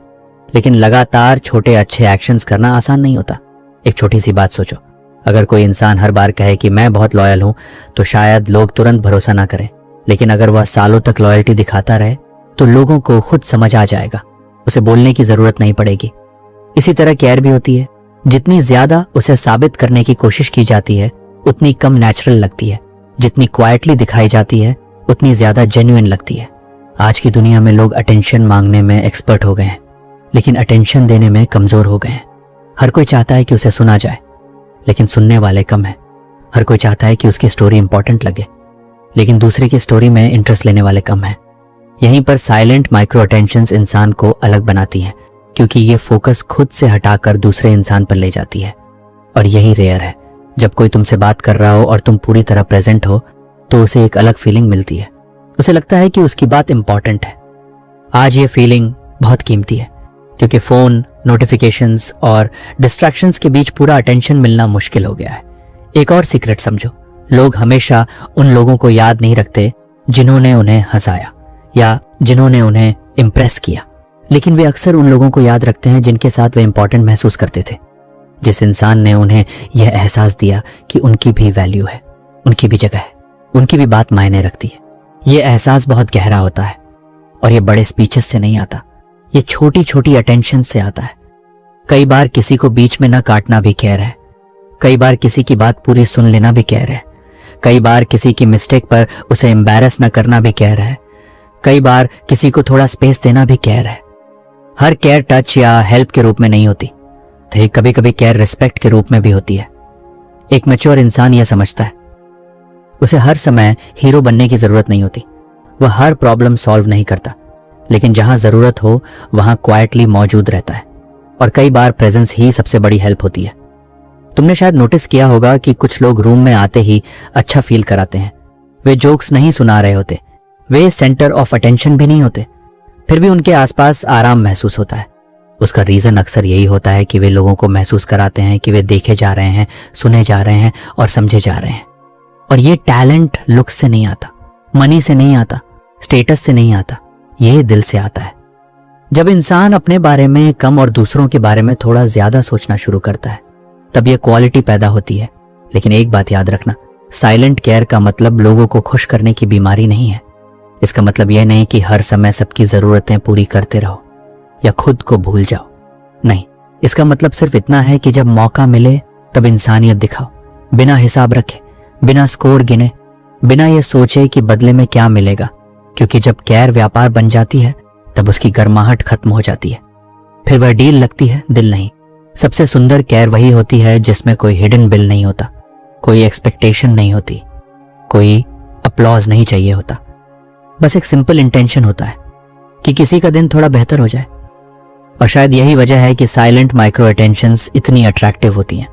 लेकिन लगातार छोटे अच्छे एक्शंस करना आसान नहीं होता। एक छोटी सी बात सोचो, अगर कोई इंसान हर बार कहे कि मैं बहुत लॉयल हूं, तो शायद लोग तुरंत भरोसा ना करें। लेकिन अगर वह सालों तक लॉयल्टी दिखाता रहे तो लोगों को खुद समझ आ जाएगा, उसे बोलने की जरूरत नहीं पड़ेगी। इसी तरह केयर भी होती है, जितनी ज्यादा उसे साबित करने की कोशिश की जाती है उतनी कम नेचुरल लगती है। जितनी क्वाइटली दिखाई जाती है उतनी ज्यादा जेन्युइन लगती है। आज की दुनिया में लोग अटेंशन मांगने में एक्सपर्ट हो गए हैं, लेकिन अटेंशन देने में कमजोर हो गए हैं। हर कोई चाहता है कि उसे सुना जाए, लेकिन सुनने वाले कम हैं। हर कोई चाहता है कि उसकी स्टोरी इंपॉर्टेंट लगे, लेकिन दूसरे की स्टोरी में इंटरेस्ट लेने वाले कम हैं। यहीं पर साइलेंट माइक्रो अटेंशंस इंसान को अलग बनाती हैं, क्योंकि ये फोकस खुद से हटाकर दूसरे इंसान पर ले जाती है। और यही रेयर है, जब कोई तुमसे बात कर रहा हो और तुम पूरी तरह प्रेजेंट हो तो उसे एक अलग फीलिंग मिलती है। उसे लगता है कि उसकी बात इंपॉर्टेंट है। आज ये फीलिंग बहुत कीमती है, क्योंकि फोन, नोटिफिकेशंस और डिस्ट्रैक्शंस के बीच पूरा अटेंशन मिलना मुश्किल हो गया है। एक और सीक्रेट समझो, लोग हमेशा उन लोगों को याद नहीं रखते जिन्होंने उन्हें हंसाया या जिन्होंने उन्हें इम्प्रेस किया, लेकिन वे अक्सर उन लोगों को याद रखते हैं जिनके साथ वे इंपॉर्टेंट महसूस करते थे। जिस इंसान ने उन्हें यह एहसास दिया कि उनकी भी वैल्यू है, उनकी भी जगह है, उनकी भी बात मायने रखती है। यह एहसास बहुत गहरा होता है, और यह बड़े स्पीचेस से नहीं आता, ये छोटी छोटी अटेंशन से आता है। कई बार किसी को बीच में न काटना भी केयर है। कई बार किसी की बात पूरी सुन लेना भी केयर है। कई बार किसी की मिस्टेक पर उसे एम्बैरस न करना भी केयर है। कई बार किसी को थोड़ा स्पेस देना भी केयर है। हर केयर टच या हेल्प के रूप में नहीं होती, तो कभी कभी केयर रिस्पेक्ट के रूप में भी होती है। एक मैच्योर इंसान यह समझता है, उसे हर समय हीरो बनने की जरूरत नहीं होती। वह हर प्रॉब्लम सॉल्व नहीं करता, लेकिन जहां जरूरत हो वहां क्वाइटली मौजूद रहता है। और कई बार प्रेजेंस ही सबसे बड़ी हेल्प होती है। तुमने शायद नोटिस किया होगा कि कुछ लोग रूम में आते ही अच्छा फील कराते हैं। वे जोक्स नहीं सुना रहे होते, वे सेंटर ऑफ अटेंशन भी नहीं होते, फिर भी उनके आसपास आराम महसूस होता है। उसका रीजन अक्सर यही होता है कि वे लोगों को महसूस कराते हैं कि वे देखे जा रहे हैं, सुने जा रहे हैं और समझे जा रहे हैं। और ये टैलेंट लुक्स से नहीं आता, मनी से नहीं आता, स्टेटस से नहीं आता, ये दिल से आता है। जब इंसान अपने बारे में कम और दूसरों के बारे में थोड़ा ज्यादा सोचना शुरू करता है, तब यह क्वालिटी पैदा होती है। लेकिन एक बात याद रखना, साइलेंट केयर का मतलब लोगों को खुश करने की बीमारी नहीं है। इसका मतलब यह नहीं कि हर समय सबकी जरूरतें पूरी करते रहो या खुद को भूल जाओ। नहीं, इसका मतलब सिर्फ इतना है कि जब मौका मिले तब इंसानियत दिखाओ, बिना हिसाब रखे, बिना स्कोर गिने, बिना यह सोचे कि बदले में क्या मिलेगा। क्योंकि जब केयर व्यापार बन जाती है तब उसकी गर्माहट खत्म हो जाती है, फिर वह डील लगती है, दिल नहीं। सबसे सुंदर केयर वही होती है जिसमें कोई हिडन बिल नहीं होता, कोई एक्सपेक्टेशन नहीं होती, कोई अपलॉज नहीं चाहिए होता। बस एक सिंपल इंटेंशन होता है कि किसी का दिन थोड़ा बेहतर हो जाए। और शायद यही वजह है कि साइलेंट माइक्रो अटेंशंस इतनी अट्रैक्टिव होती हैं,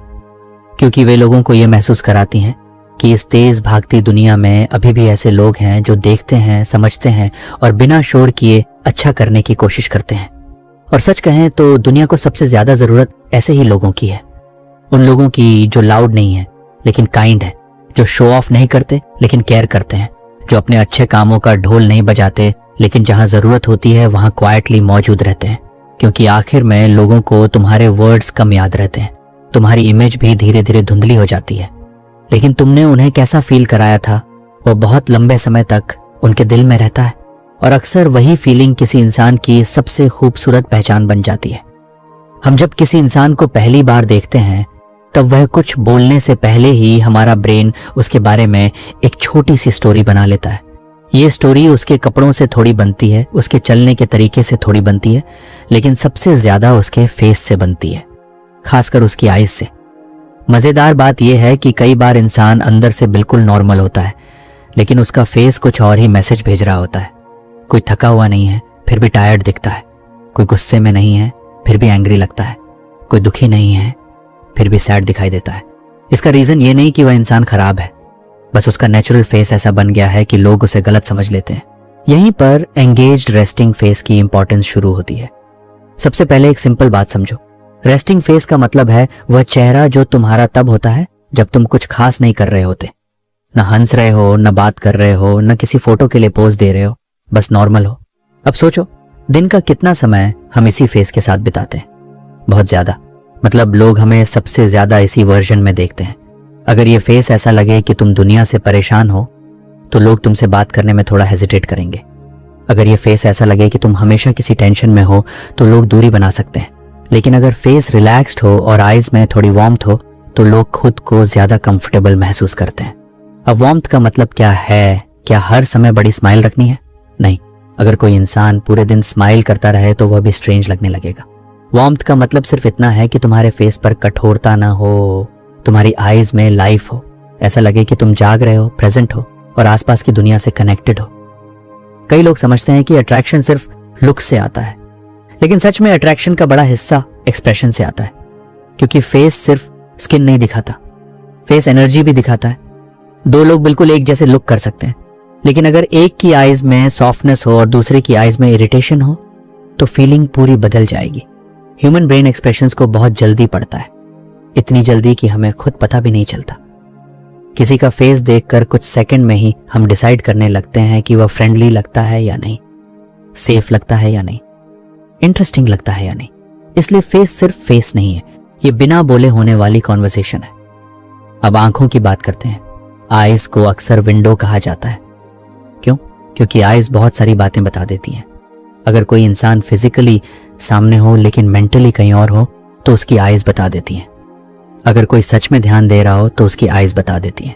क्योंकि वे लोगों को यह महसूस कराती हैं कि इस तेज भागती दुनिया में अभी भी ऐसे लोग हैं जो देखते हैं, समझते हैं और बिना शोर किए अच्छा करने की कोशिश करते हैं। और सच कहें तो दुनिया को सबसे ज्यादा जरूरत ऐसे ही लोगों की है। उन लोगों की जो लाउड नहीं है लेकिन काइंड है, जो शो ऑफ नहीं करते लेकिन केयर करते हैं, जो अपने अच्छे कामों का ढोल नहीं बजाते लेकिन जहां जरूरत होती है वहां क्वाइटली मौजूद रहते हैं। क्योंकि आखिर में लोगों को तुम्हारे वर्ड्स कम याद रहते हैं, तुम्हारी इमेज भी धीरे धीरे धुंधली हो जाती है, लेकिन तुमने उन्हें कैसा फील कराया था वो बहुत लंबे समय तक उनके दिल में रहता है। और अक्सर वही फीलिंग किसी इंसान की सबसे खूबसूरत पहचान बन जाती है। हम जब किसी इंसान को पहली बार देखते हैं तब वह कुछ बोलने से पहले ही हमारा ब्रेन उसके बारे में एक छोटी सी स्टोरी बना लेता है। ये स्टोरी उसके कपड़ों से थोड़ी बनती है, उसके चलने के तरीके से थोड़ी बनती है, लेकिन सबसे ज्यादा उसके फेस से बनती है, खासकर उसकी आईज से। मजेदार बात यह है कि कई बार इंसान अंदर से बिल्कुल नॉर्मल होता है, लेकिन उसका फेस कुछ और ही मैसेज भेज रहा होता है। कोई थका हुआ नहीं है, फिर भी टायर्ड दिखता है। कोई गुस्से में नहीं है, फिर भी एंग्री लगता है। कोई दुखी नहीं है, फिर भी सैड दिखाई देता है। इसका रीजन ये नहीं कि वह इंसान खराब है, बस उसका नेचुरल फेस ऐसा बन गया है कि लोग उसे गलत समझ लेते हैं। यहीं पर एंगेज्ड रेस्टिंग फेस की इंपॉर्टेंस शुरू होती है। सबसे पहले एक सिंपल बात समझो। रेस्टिंग फेस का मतलब है वह चेहरा जो तुम्हारा तब होता है जब तुम कुछ खास नहीं कर रहे होते, न हंस रहे हो, न बात कर रहे हो, न किसी फोटो के लिए पोज दे रहे हो, बस नॉर्मल हो। अब सोचो, दिन का कितना समय हम इसी फेस के साथ बिताते हैं? बहुत ज्यादा। मतलब लोग हमें सबसे ज्यादा इसी वर्जन में देखते हैं। अगर ये फेस ऐसा लगे कि तुम दुनिया से परेशान हो, तो लोग तुमसे बात करने में थोड़ा हेजिटेट करेंगे। अगर ये फेस ऐसा लगे कि तुम हमेशा किसी टेंशन में हो, तो लोग दूरी बना सकते हैं। लेकिन अगर फेस रिलैक्स्ड हो और आईज में थोड़ी वार्मथ हो, तो लोग खुद को ज्यादा कंफर्टेबल महसूस करते हैं। अब वार्मथ का मतलब क्या है? क्या हर समय बड़ी स्माइल रखनी है? नहीं। अगर कोई इंसान पूरे दिन स्माइल करता रहे तो वह भी स्ट्रेंज लगने लगेगा। वार्मथ का मतलब सिर्फ इतना है कि तुम्हारे फेस पर कठोरता ना हो, तुम्हारी आईज में लाइफ हो, ऐसा लगे कि तुम जाग रहे हो, प्रेजेंट हो और आसपास की दुनिया से कनेक्टेड हो। कई लोग समझते हैं कि अट्रैक्शन सिर्फ लुक से आता है, लेकिन सच में अट्रैक्शन का बड़ा हिस्सा एक्सप्रेशन से आता है। क्योंकि फेस सिर्फ स्किन नहीं दिखाता, फेस एनर्जी भी दिखाता है। दो लोग बिल्कुल एक जैसे लुक कर सकते हैं, लेकिन अगर एक की आईज में सॉफ्टनेस हो और दूसरे की आईज में इरिटेशन हो, तो फीलिंग पूरी बदल जाएगी। ह्यूमन ब्रेन एक्सप्रेशंस को बहुत जल्दी पढ़ता है, इतनी जल्दी कि हमें खुद पता भी नहीं चलता। किसी का फेस देखकर कुछ सेकंड में ही हम डिसाइड करने लगते हैं कि वह फ्रेंडली लगता है या नहीं, सेफ लगता है या नहीं, इंटरेस्टिंग लगता है या नहीं। इसलिए फेस सिर्फ फेस नहीं है, ये बिना बोले होने वाली कॉन्वर्सेशन है। अब आंखों की बात करते हैं। आईज को अक्सर विंडो कहा जाता है। क्यों? क्योंकि आईज बहुत सारी बातें बता देती हैं। अगर कोई इंसान फिजिकली सामने हो लेकिन मेंटली कहीं और हो, तो उसकी आईज बता देती हैं। अगर कोई सच में ध्यान दे रहा हो तो उसकी आईज बता देती हैं।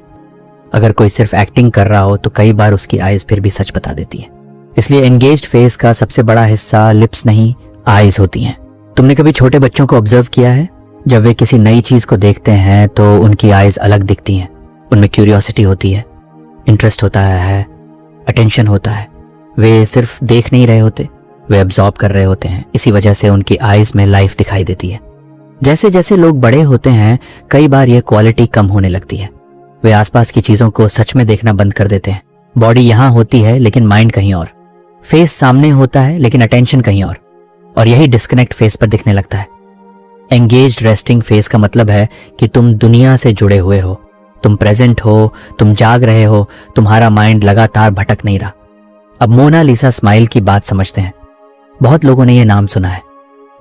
अगर कोई सिर्फ एक्टिंग कर रहा हो तो कई बार उसकी आईज फिर भी सच बता देती है। इसलिए एंगेज्ड फेस का सबसे बड़ा हिस्सा लिप्स नहीं, आईज होती हैं। तुमने कभी छोटे बच्चों को ऑब्जर्व किया है? जब वे किसी नई चीज को देखते हैं तो उनकी आईज अलग दिखती हैं। उनमें क्यूरियोसिटी होती है, इंटरेस्ट होता है, अटेंशन होता है। वे सिर्फ देख नहीं रहे होते, वे अब्जॉर्ब कर रहे होते हैं। इसी वजह से उनकी आईज में लाइफ दिखाई देती है। जैसे जैसे लोग बड़े होते हैं, कई बार यह क्वालिटी कम होने लगती है। वे आसपास की चीजों को सच में देखना बंद कर देते हैं। बॉडी यहां होती है लेकिन माइंड कहीं और, फेस सामने होता है लेकिन अटेंशन कहीं और यही डिस्कनेक्ट फेस पर दिखने लगता है। एंगेज्ड रेस्टिंग फेस का मतलब है कि तुम दुनिया से जुड़े हुए हो, तुम प्रेजेंट हो, तुम जाग रहे हो, तुम्हारा माइंड लगातार भटक नहीं रहा। अब मोनालिसा स्माइल की बात समझते हैं। बहुत लोगों ने यह नाम सुना है।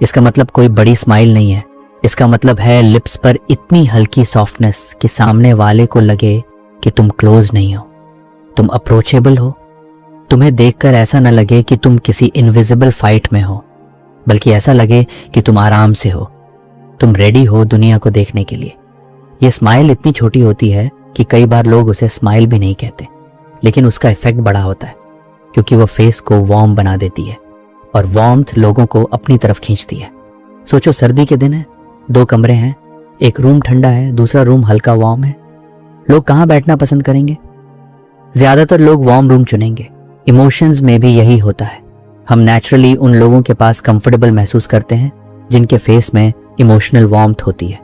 इसका मतलब कोई बड़ी स्माइल नहीं है। इसका मतलब है लिप्स पर इतनी हल्की सॉफ्टनेस कि सामने वाले को लगे कि तुम क्लोज नहीं हो, तुम अप्रोचेबल हो। तुम्हें देखकर ऐसा न लगे कि तुम किसी इनविजिबल फाइट में हो, बल्कि ऐसा लगे कि तुम आराम से हो, तुम रेडी हो दुनिया को देखने के लिए। यह स्माइल इतनी छोटी होती है कि कई बार लोग उसे स्माइल भी नहीं कहते, लेकिन उसका इफेक्ट बड़ा होता है क्योंकि वह फेस को वार्म बना देती है और वार्मथ लोगों को अपनी तरफ खींचती है। सोचो, सर्दी के दिन है, 2 कमरे हैं, एक रूम ठंडा है, दूसरा रूम हल्का वार्म है। लोग कहाँ बैठना पसंद करेंगे? ज्यादातर लोग वार्म रूम चुनेंगे। इमोशंस में भी यही होता है। हम नेचुरली उन लोगों के पास कंफर्टेबल महसूस करते हैं जिनके फेस में इमोशनल वार्मथ होती है।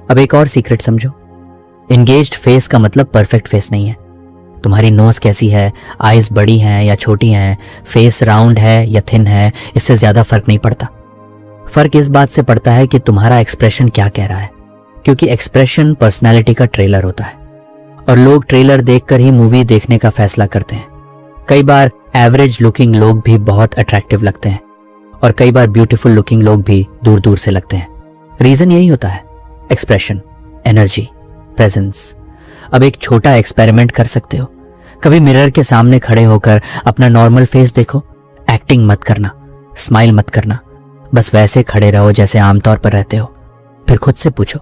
अब एक और सीक्रेट समझो। एंगेज्ड फेस का मतलब परफेक्ट फेस नहीं है। तुम्हारी नोज कैसी है, आईज बड़ी हैं या छोटी हैं, फेस राउंड है या थिन है, इससे ज्यादा फर्क नहीं पड़ता। फर्क इस बात से पड़ता है कि तुम्हारा एक्सप्रेशन क्या कह रहा है, क्योंकि एक्सप्रेशन पर्सनैलिटी का ट्रेलर होता है और लोग ट्रेलर देखकर ही मूवी देखने का फैसला करते हैं। कई बार एवरेज लुकिंग लोग भी बहुत अट्रैक्टिव लगते हैं और कई बार ब्यूटीफुल लुकिंग लोग भी दूर दूर से लगते हैं। रीजन यही होता है, एक्सप्रेशन, एनर्जी, प्रेजेंस। अब एक छोटा एक्सपेरिमेंट कर सकते हो। कभी मिरर के सामने खड़े होकर अपना नॉर्मल फेस देखो। एक्टिंग मत करना, स्माइल मत करना, बस वैसे खड़े रहो जैसे आमतौर पर रहते हो। फिर खुद से पूछो,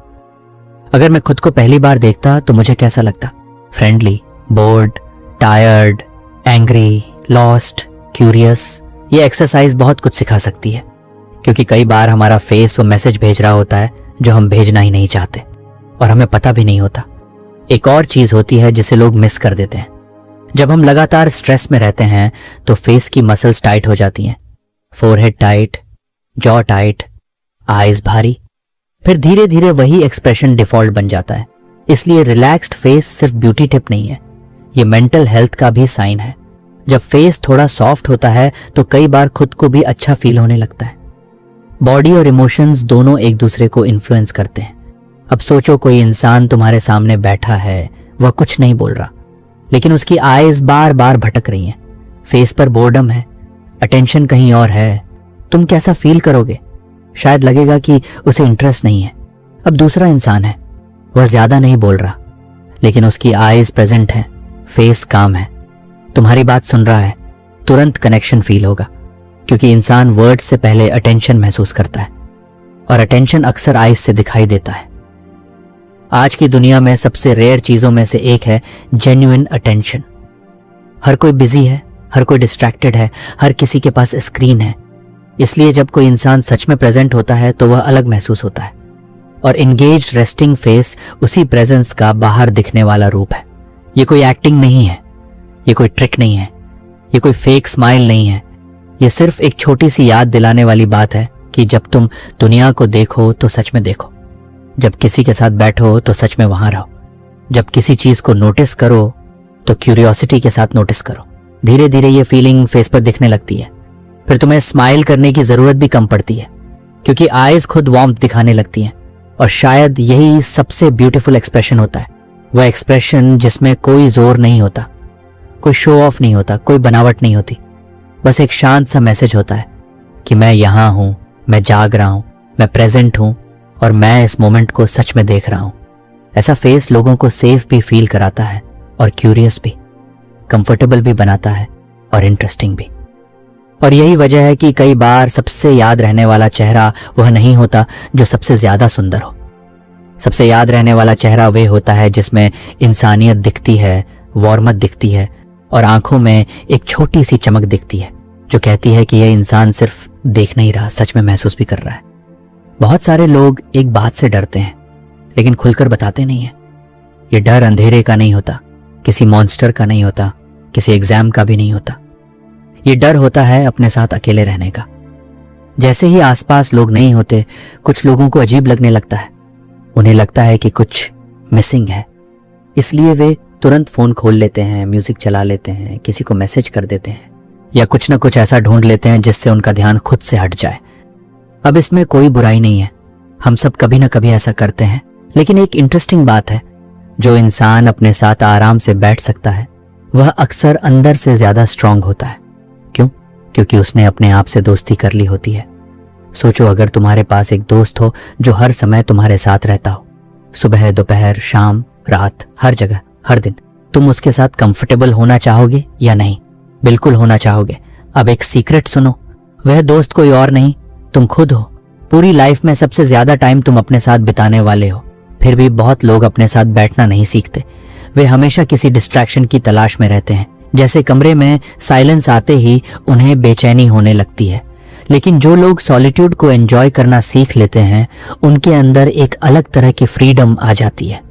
अगर मैं खुद को पहली बार देखता तो मुझे कैसा लगता? Friendly, board, tired, angry, lost, curious. ये एक्सरसाइज बहुत कुछ सिखा सकती है, क्योंकि कई बार हमारा फेस वो मैसेज भेज रहा होता है जो हम भेजना ही नहीं चाहते और हमें पता भी नहीं होता। एक और चीज होती है जिसे लोग मिस कर देते हैं। जब हम लगातार स्ट्रेस में रहते हैं तो फेस की मसल्स टाइट हो जाती हैं, forehead tight, jaw tight, eyes भारी। फिर धीरे धीरे वही एक्सप्रेशन डिफॉल्ट बन जाता है। इसलिए रिलैक्स्ड फेस सिर्फ ब्यूटी टिप नहीं है, ये मेंटल हेल्थ का भी साइन है। जब फेस थोड़ा सॉफ्ट होता है तो कई बार खुद को भी अच्छा फील होने लगता है। बॉडी और इमोशंस दोनों एक दूसरे को इन्फ्लुएंस करते हैं। अब सोचो कोई इंसान तुम्हारे सामने बैठा है, वह कुछ नहीं बोल रहा, लेकिन उसकी आईज बार बार भटक रही हैं, फेस पर बोर्डम है, अटेंशन कहीं और है। तुम कैसा फील करोगे? शायद लगेगा कि उसे इंटरेस्ट नहीं है। अब दूसरा इंसान है, वह ज्यादा नहीं बोल रहा, लेकिन उसकी आईज प्रेजेंट है, फेस काम है, तुम्हारी बात सुन रहा है। तुरंत कनेक्शन फील होगा, क्योंकि इंसान वर्ड्स से पहले अटेंशन महसूस करता है, और अटेंशन अक्सर आईज से दिखाई देता है। आज की दुनिया में सबसे रेयर चीजों में से एक है जेन्युइन अटेंशन। हर कोई बिजी है, हर कोई डिस्ट्रैक्टेड है, हर किसी के पास स्क्रीन है। इसलिए जब कोई इंसान सच में प्रेजेंट होता है तो वह अलग महसूस होता है, और एंगेज्ड रेस्टिंग फेस उसी प्रेजेंस का बाहर दिखने वाला रूप है। ये कोई एक्टिंग नहीं है, ये कोई ट्रिक नहीं है, ये कोई फेक स्माइल नहीं है। ये सिर्फ एक छोटी सी याद दिलाने वाली बात है कि जब तुम दुनिया को देखो तो सच में देखो, जब किसी के साथ बैठो तो सच में वहां रहो, जब किसी चीज को नोटिस करो तो क्यूरियोसिटी के साथ नोटिस करो। धीरे धीरे ये फीलिंग फेस पर दिखने लगती है। फिर तुम्हें स्माइल करने की जरूरत भी कम पड़ती है, क्योंकि आईज खुद वार्मथ दिखाने लगती हैं। और शायद यही सबसे ब्यूटीफुल एक्सप्रेशन होता है, वह एक्सप्रेशन जिसमें कोई जोर नहीं होता, कोई शो ऑफ नहीं होता, कोई बनावट नहीं होती। बस एक शांत सा मैसेज होता है कि मैं यहां हूं, मैं जाग रहा हूं, मैं प्रेजेंट हूं, और मैं इस मोमेंट को सच में देख रहा हूं। ऐसा फेस लोगों को सेफ भी फील कराता है, और क्यूरियस भी, कंफर्टेबल भी बनाता है, और इंटरेस्टिंग भी। और यही वजह है कि कई बार सबसे याद रहने वाला चेहरा वह नहीं होता जो सबसे ज्यादा सुंदर हो। सबसे याद रहने वाला चेहरा वह होता है जिसमें इंसानियत दिखती है, वार्मथ दिखती है, और आंखों में एक छोटी सी चमक दिखती है जो कहती है कि यह इंसान सिर्फ देख नहीं रहा, सच में महसूस भी कर रहा है। बहुत सारे लोग एक बात से डरते हैं, लेकिन खुलकर बताते नहीं है। ये डर अंधेरे का नहीं होता, किसी मॉन्स्टर का नहीं होता, किसी एग्जाम का भी नहीं होता। ये डर होता है अपने साथ अकेले रहने का। जैसे ही आसपास लोग नहीं होते, कुछ लोगों को अजीब लगने लगता है। उन्हें लगता है कि कुछ मिसिंग है, इसलिए वे तुरंत फोन खोल लेते हैं, म्यूजिक चला लेते हैं, किसी को मैसेज कर देते हैं, या कुछ ना कुछ ऐसा ढूंढ लेते हैं जिससे उनका ध्यान खुद से हट जाए। अब इसमें कोई बुराई नहीं है, हम सब कभी ना कभी ऐसा करते हैं। लेकिन एक इंटरेस्टिंग बात है, जो इंसान अपने साथ आराम से बैठ सकता है वह अक्सर अंदर से ज्यादा स्ट्रांग होता है। क्यों? क्योंकि उसने अपने आप से दोस्ती कर ली होती है। सोचो अगर तुम्हारे पास एक दोस्त हो जो हर समय तुम्हारे साथ रहता हो, सुबह, दोपहर, शाम, रात, हर जगह, हर दिन, तुम उसके साथ कंफर्टेबल होना चाहोगे या नहीं? बिल्कुल होना चाहोगे। अब एक सीक्रेट सुनो, वह दोस्त कोई और नहीं, तुम खुद हो। पूरी लाइफ में सबसे ज्यादा टाइम तुम अपने साथ बिताने वाले हो। फिर भी बहुत लोग अपने साथ बैठना नहीं सीखते। वे हमेशा किसी डिस्ट्रैक्शन की तलाश में रहते हैं। जैसे कमरे में साइलेंस आते ही उन्हें बेचैनी होने लगती है। लेकिन जो लोग सॉलिट्यूड को एंजॉय करना सीख लेते हैं, उनके अंदर एक अलग तरह की फ्रीडम आ जाती है।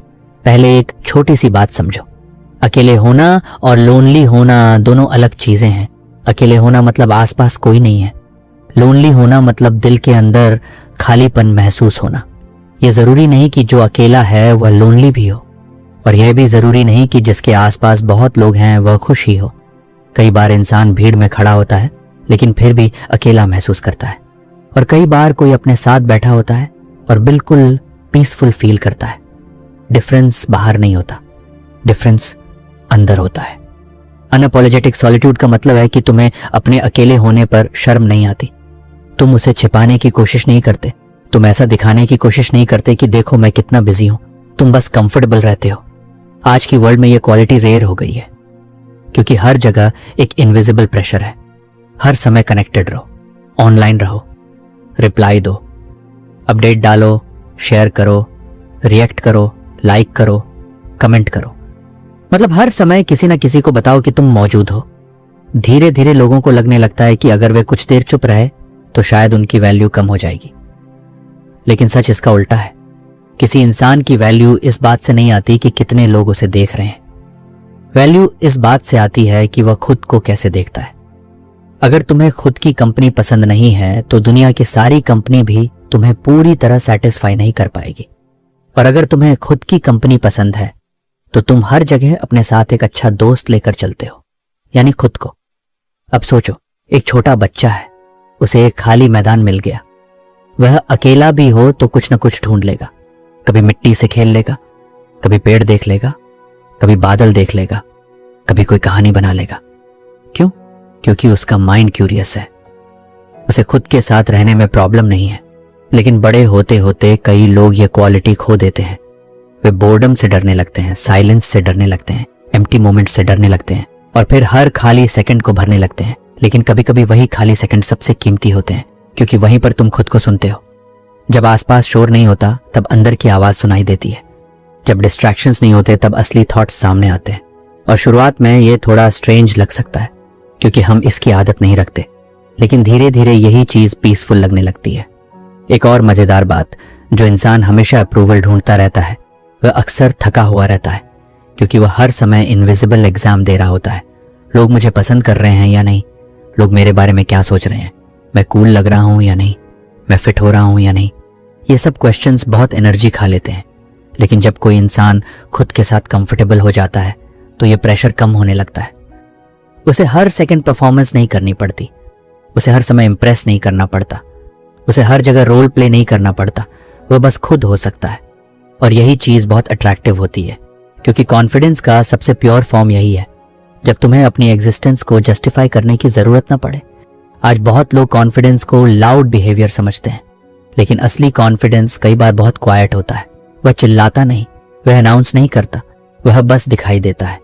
पहले एक छोटी सी बात समझो, अकेले होना और लोनली होना दोनों अलग चीजें हैं। अकेले होना मतलब आसपास कोई नहीं है, लोनली होना मतलब दिल के अंदर खालीपन महसूस होना। यह जरूरी नहीं कि जो अकेला है वह लोनली भी हो, और यह भी जरूरी नहीं कि जिसके आसपास बहुत लोग हैं वह खुश ही हो। कई बार इंसान भीड़ में खड़ा होता है लेकिन फिर भी अकेला महसूस करता है, और कई बार कोई अपने साथ बैठा होता है और बिल्कुल पीसफुल फील करता है। डिफरेंस बाहर नहीं होता, डिफरेंस अंदर होता है। अनअपोलोजेटिक सॉलिट्यूड का मतलब है कि तुम्हें अपने अकेले होने पर शर्म नहीं आती। तुम उसे छिपाने की कोशिश नहीं करते, तुम ऐसा दिखाने की कोशिश नहीं करते कि देखो मैं कितना बिजी हूं। तुम बस कंफर्टेबल रहते हो। आज की वर्ल्ड में यह क्वालिटी रेयर हो गई है, क्योंकि हर जगह एक इनविजिबल प्रेशर है। हर समय कनेक्टेड रहो, ऑनलाइन रहो, रिप्लाई दो, अपडेट डालो, शेयर करो, रिएक्ट करो, लाइक करो, कमेंट करो, मतलब हर समय किसी ना किसी को बताओ कि तुम मौजूद हो। धीरे धीरे लोगों को लगने लगता है कि अगर वे कुछ देर चुप रहे तो शायद उनकी वैल्यू कम हो जाएगी। लेकिन सच इसका उल्टा है। किसी इंसान की वैल्यू इस बात से नहीं आती कि कितने लोग उसे देख रहे हैं। वैल्यू इस बात से आती है कि वह खुद को कैसे देखता है। अगर तुम्हें खुद की कंपनी पसंद नहीं है तो दुनिया की सारी कंपनी भी तुम्हें पूरी तरह सेटिस्फाई नहीं कर पाएगी। और अगर तुम्हें खुद की कंपनी पसंद है तो तुम हर जगह अपने साथ एक अच्छा दोस्त लेकर चलते हो, यानी खुद को। अब सोचो, एक छोटा बच्चा है, उसे एक खाली मैदान मिल गया। वह अकेला भी हो तो कुछ न कुछ ढूंढ लेगा। कभी मिट्टी से खेल लेगा, कभी पेड़ देख लेगा, कभी बादल देख लेगा, कभी कोई कहानी बना लेगा। क्यों? क्योंकि उसका माइंड क्यूरियस है। उसे खुद के साथ रहने में प्रॉब्लम नहीं है। लेकिन बड़े होते होते कई लोग ये क्वालिटी खो देते हैं। वे बोर्डम से डरने लगते हैं, साइलेंस से डरने लगते हैं, एम्प्टी मोमेंट से डरने लगते हैं और फिर हर खाली सेकंड को भरने लगते हैं। लेकिन कभी कभी वही खाली सेकंड सबसे कीमती होते हैं, क्योंकि वहीं पर तुम खुद को सुनते हो। जब आसपास शोर नहीं होता तब अंदर की आवाज सुनाई देती है। जब डिस्ट्रैक्शंस नहीं होते तब असली थॉट्स सामने आते हैं। और शुरुआत में ये थोड़ा स्ट्रेंज लग सकता है क्योंकि हम इसकी आदत नहीं रखते, लेकिन धीरे धीरे यही चीज पीसफुल लगने लगती है। एक और मजेदार बात, जो इंसान हमेशा अप्रूवल ढूंढता रहता है वह अक्सर थका हुआ रहता है, क्योंकि वह हर समय इनविजिबल एग्जाम दे रहा होता है। लोग मुझे पसंद कर रहे हैं या नहीं, लोग मेरे बारे में क्या सोच रहे हैं, मैं कूल लग रहा हूं या नहीं, मैं फिट हो रहा हूं या नहीं। ये सब क्वेश्चंस बहुत एनर्जी खा लेते हैं। लेकिन जब कोई इंसान खुद के साथ कंफर्टेबल हो जाता है तो ये प्रेशर कम होने लगता है। उसे हर सेकंड परफॉर्मेंस नहीं करनी पड़ती, उसे हर समय इंप्रेस नहीं करना पड़ता, उसे हर जगह रोल प्ले नहीं करना पड़ता। वह बस खुद हो सकता है। और यही चीज बहुत अट्रैक्टिव होती है, क्योंकि कॉन्फिडेंस का सबसे प्योर फॉर्म यही है, जब तुम्हें अपनी एग्जिस्टेंस को जस्टिफाई करने की जरूरत ना पड़े। आज बहुत लोग कॉन्फिडेंस को लाउड बिहेवियर समझते हैं, लेकिन असली कॉन्फिडेंस कई बार बहुत क्वाइट होता है। वह चिल्लाता नहीं, वह अनाउंस नहीं करता, वह बस दिखाई देता है।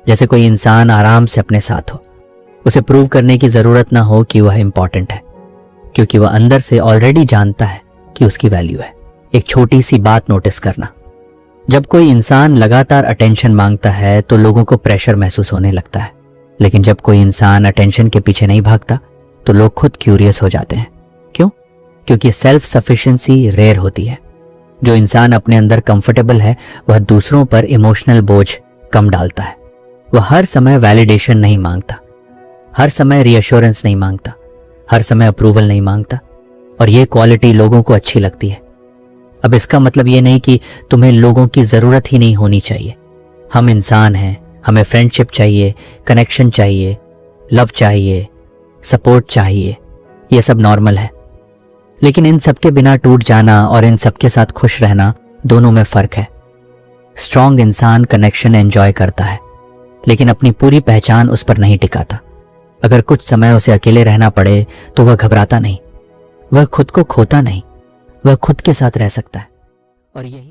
जैसे कोई इंसान आराम से अपने साथ हो, उसे प्रूव करने की जरूरत ना हो कि वह इंपॉर्टेंट है, क्योंकि वह अंदर से ऑलरेडी जानता है कि उसकी वैल्यू है। एक छोटी सी बात नोटिस करना, जब कोई इंसान लगातार अटेंशन मांगता है तो लोगों को प्रेशर महसूस होने लगता है। लेकिन जब कोई इंसान अटेंशन के पीछे नहीं भागता तो लोग खुद क्यूरियस हो जाते हैं। क्यों? क्योंकि सेल्फ सफिशिएंसी रेयर होती है। जो इंसान अपने अंदर कंफर्टेबल है वह दूसरों पर इमोशनल बोझ कम डालता है। वह हर समय वैलिडेशन नहीं मांगता, हर समय रीअश्योरेंस नहीं मांगता, हर समय अप्रूवल नहीं मांगता। और ये क्वालिटी लोगों को अच्छी लगती है। अब इसका मतलब ये नहीं कि तुम्हें लोगों की जरूरत ही नहीं होनी चाहिए। हम इंसान हैं, हमें फ्रेंडशिप चाहिए, कनेक्शन चाहिए, लव चाहिए, सपोर्ट चाहिए, ये सब नॉर्मल है। लेकिन इन सब के बिना टूट जाना और इन सब के साथ खुश रहना, दोनों में फर्क है। स्ट्रांग इंसान कनेक्शन एंजॉय करता है, लेकिन अपनी पूरी पहचान उस पर नहीं टिकाता। अगर कुछ समय उसे अकेले रहना पड़े तो वह घबराता नहीं, वह खुद को खोता नहीं, वह खुद के साथ रह सकता है। और यही